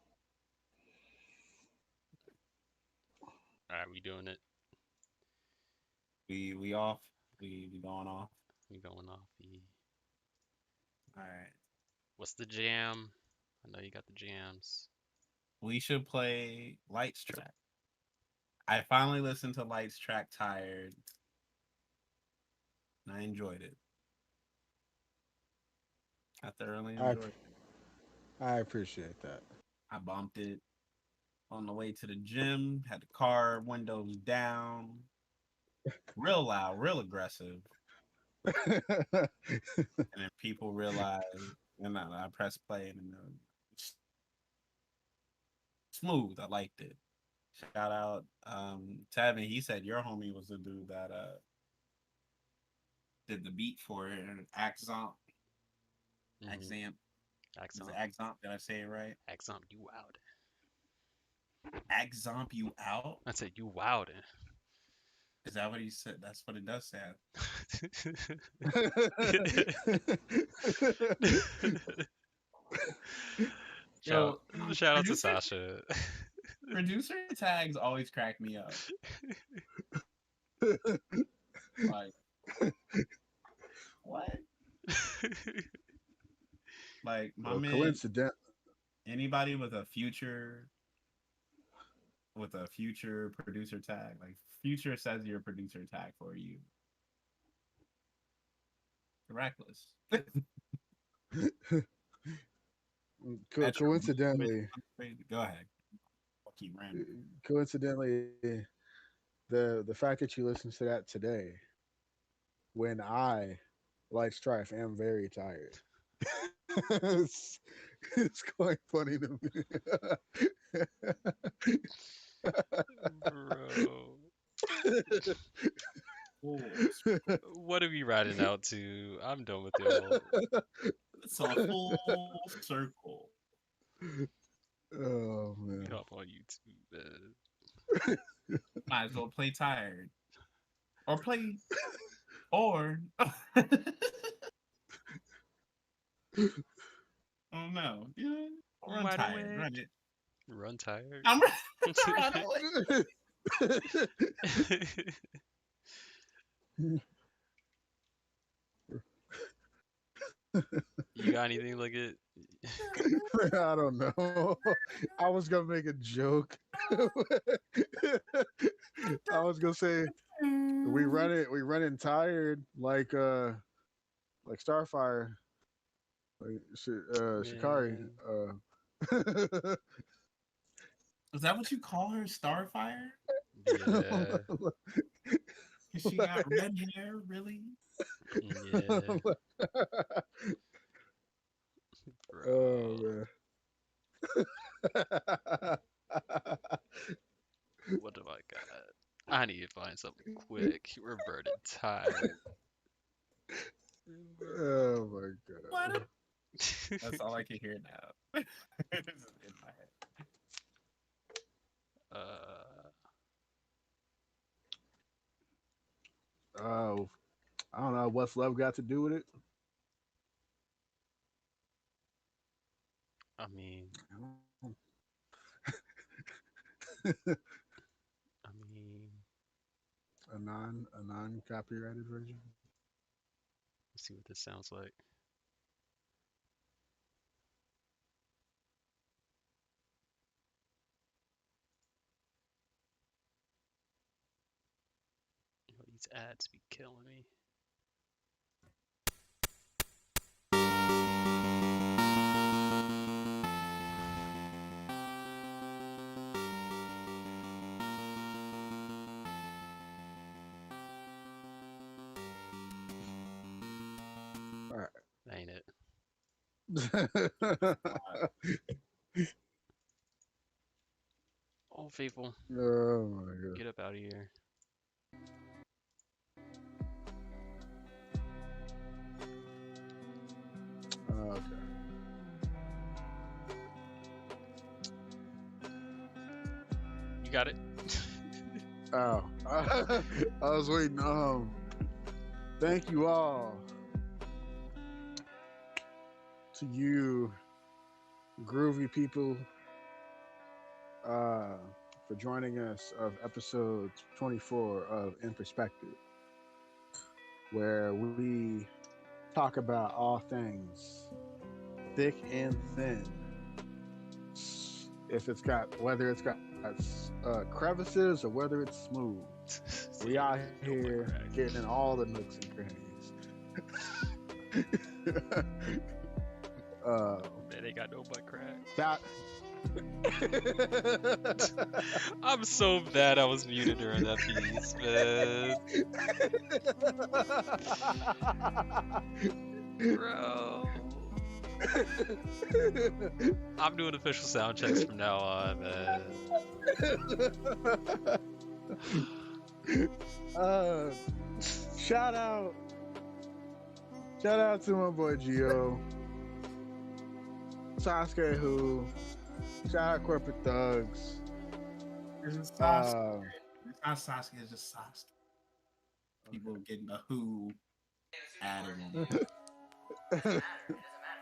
All right, we doing it. We off. We going off. We going off. All right. What's the jam? I know you got the jams. We should play Lights Track. I finally listened to Lights Track Tired. And I enjoyed it. I thoroughly enjoyed it. I appreciate that. I bumped it on the way to the gym, had the car windows down, real loud, real aggressive. And then people realized, and I pressed play, and smooth. I liked it. Shout out to Evan. He said your homie was the dude that did the beat for it. Axomp. Axamp. Is Axomp. it Axomp? Did I say it right? Axomp, you wowed. Axomp you out? I said you wowed. Is that what he said? That's what it does say. Yo, shout out to Sasha. Producer tags always crack me up. Like, what? Like, my man. Coincident. Anybody with a future producer tag, like Future says your producer tag for you. Reckless. Coincidentally, go ahead. I'll keep rambling. Coincidentally, the fact that you listen to that today, when I, like Strife, am very tired. it's, it's quite funny to me. Bro. What are we riding out to? I'm done with y'all. It's a full circle. Oh man. Get off on YouTube, man. Might as well play tired. Or play or oh no. Yeah. Run tired. Run it. Run tired. I'm running. You got anything like it? I don't know. I was gonna make a joke. I was gonna say we running tired like Starfire, like Shikari. Is that what you call her, Starfire? Yeah. Cause she got red hair, really? Yeah. Bro. Oh man. What have I got? I need to find something quick. Reverted time. Oh my god. What? That's all I can hear now. It's in my head. Oh, I don't know what's love got to do with it. I mean, a non copyrighted version. let's see what this sounds like. Yo, these ads be killing me. Ain't it? Oh, faithful. Oh my god. Get up out of here. Okay. You got it? Oh, I was waiting. Thank you all to you, groovy people, for joining us of episode 24 of Inperspektev, where we talk about all things thick and thin. Whether it's got crevices or whether it's smooth, we out here getting in all the nooks and crannies. Man, they got no butt crack. That. I'm so bad I was muted during that piece, man. Bro. I'm doing official sound checks from now on, man. Shout out to my boy Gio, Sasuke Who, shout out Corporate Thugs. It's Sasuke. It's not Sasuke, it's just Sasuke. People getting the who added on.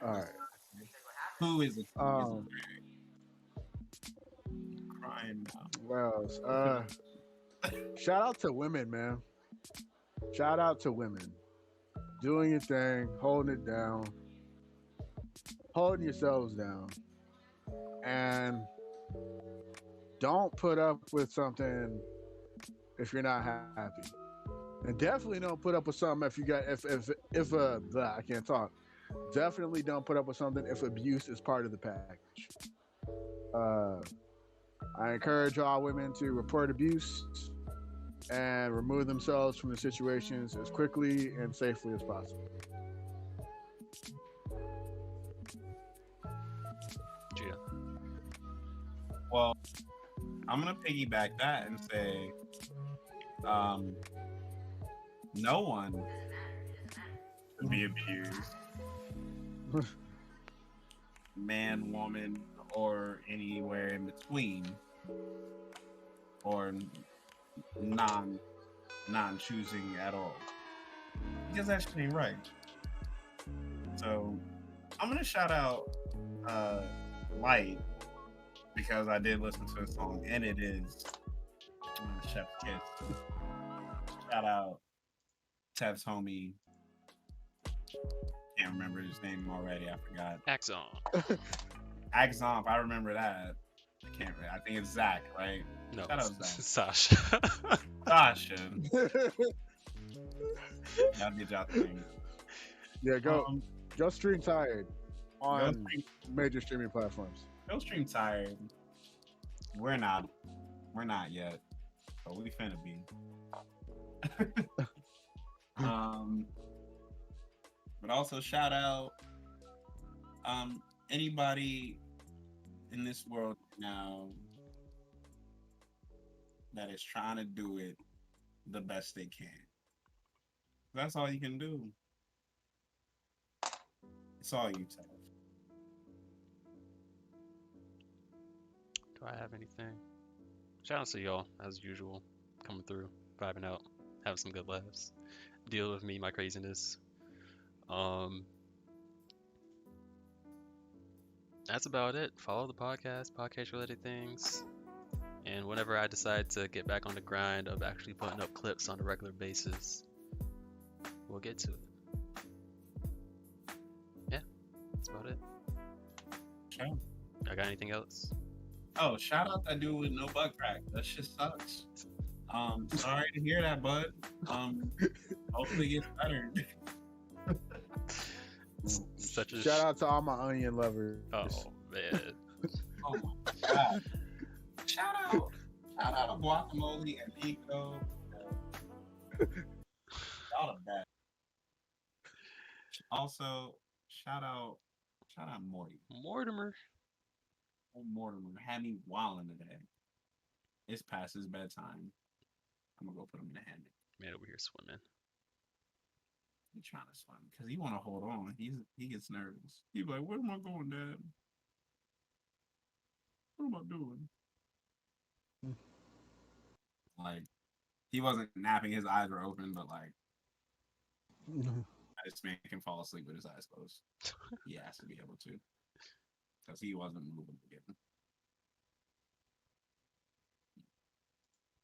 All right. Who is it? Crying now. Well, shout out to women, man. Shout out to women. Doing your thing, holding it down, holding yourselves down. And don't put up with something if you're not happy. And definitely don't put up with something if you got I can't talk. Definitely don't put up with something if abuse is part of the package. I encourage all women to report abuse and remove themselves from the situations as quickly and safely as possible. Gia. Well, I'm gonna piggyback that and say, no one should be abused. Man, woman, or anywhere in between, or non-choosing at all, because that shit ain't right. So I'm gonna shout out Light, because I did listen to a song, and it is Chef Kiss. Shout out Tev's homie. Can't remember his name already. I forgot. Axon. Axon. I remember that. I can't. I think it's Zach, right? No, Shout out it's Zach. Sasha. Sasha. Y'all did y'all thing. Yeah, go stream Tired on stream- major streaming platforms. Go stream Tired. We're not yet, but we finna be. But also shout out anybody in this world now that is trying to do it the best they can. That's all you can do. It's all you, Tev. Do I have anything? Shout out to y'all, as usual. Coming through, vibing out, having some good laughs. Deal with me, my craziness. That's about it. Follow the podcast related things. And whenever I decide to get back on the grind of actually putting up clips on a regular basis, we'll get to it. Yeah, that's about it. Okay. I got anything else? Oh, shout out that dude with no butt crack. That shit sucks. Sorry to hear that, bud. Hopefully it gets better. Such a Shout out to all my onion lovers. Oh man. Oh my god. Shout out to Guacamole and Nico. Y'all the best. Also, shout out Morty. Mortimer. Oh, Mortimer had me wilding today. It's past his bedtime. I'm gonna go put him in a hammock. Man over here swimming. He's trying to swim because he want to hold on. He gets nervous. He's like, "Where am I going, Dad? What am I doing?" Like, he wasn't napping. His eyes were open, but like, I just make him fall asleep with his eyes closed. He has to be able to, because he wasn't moving again.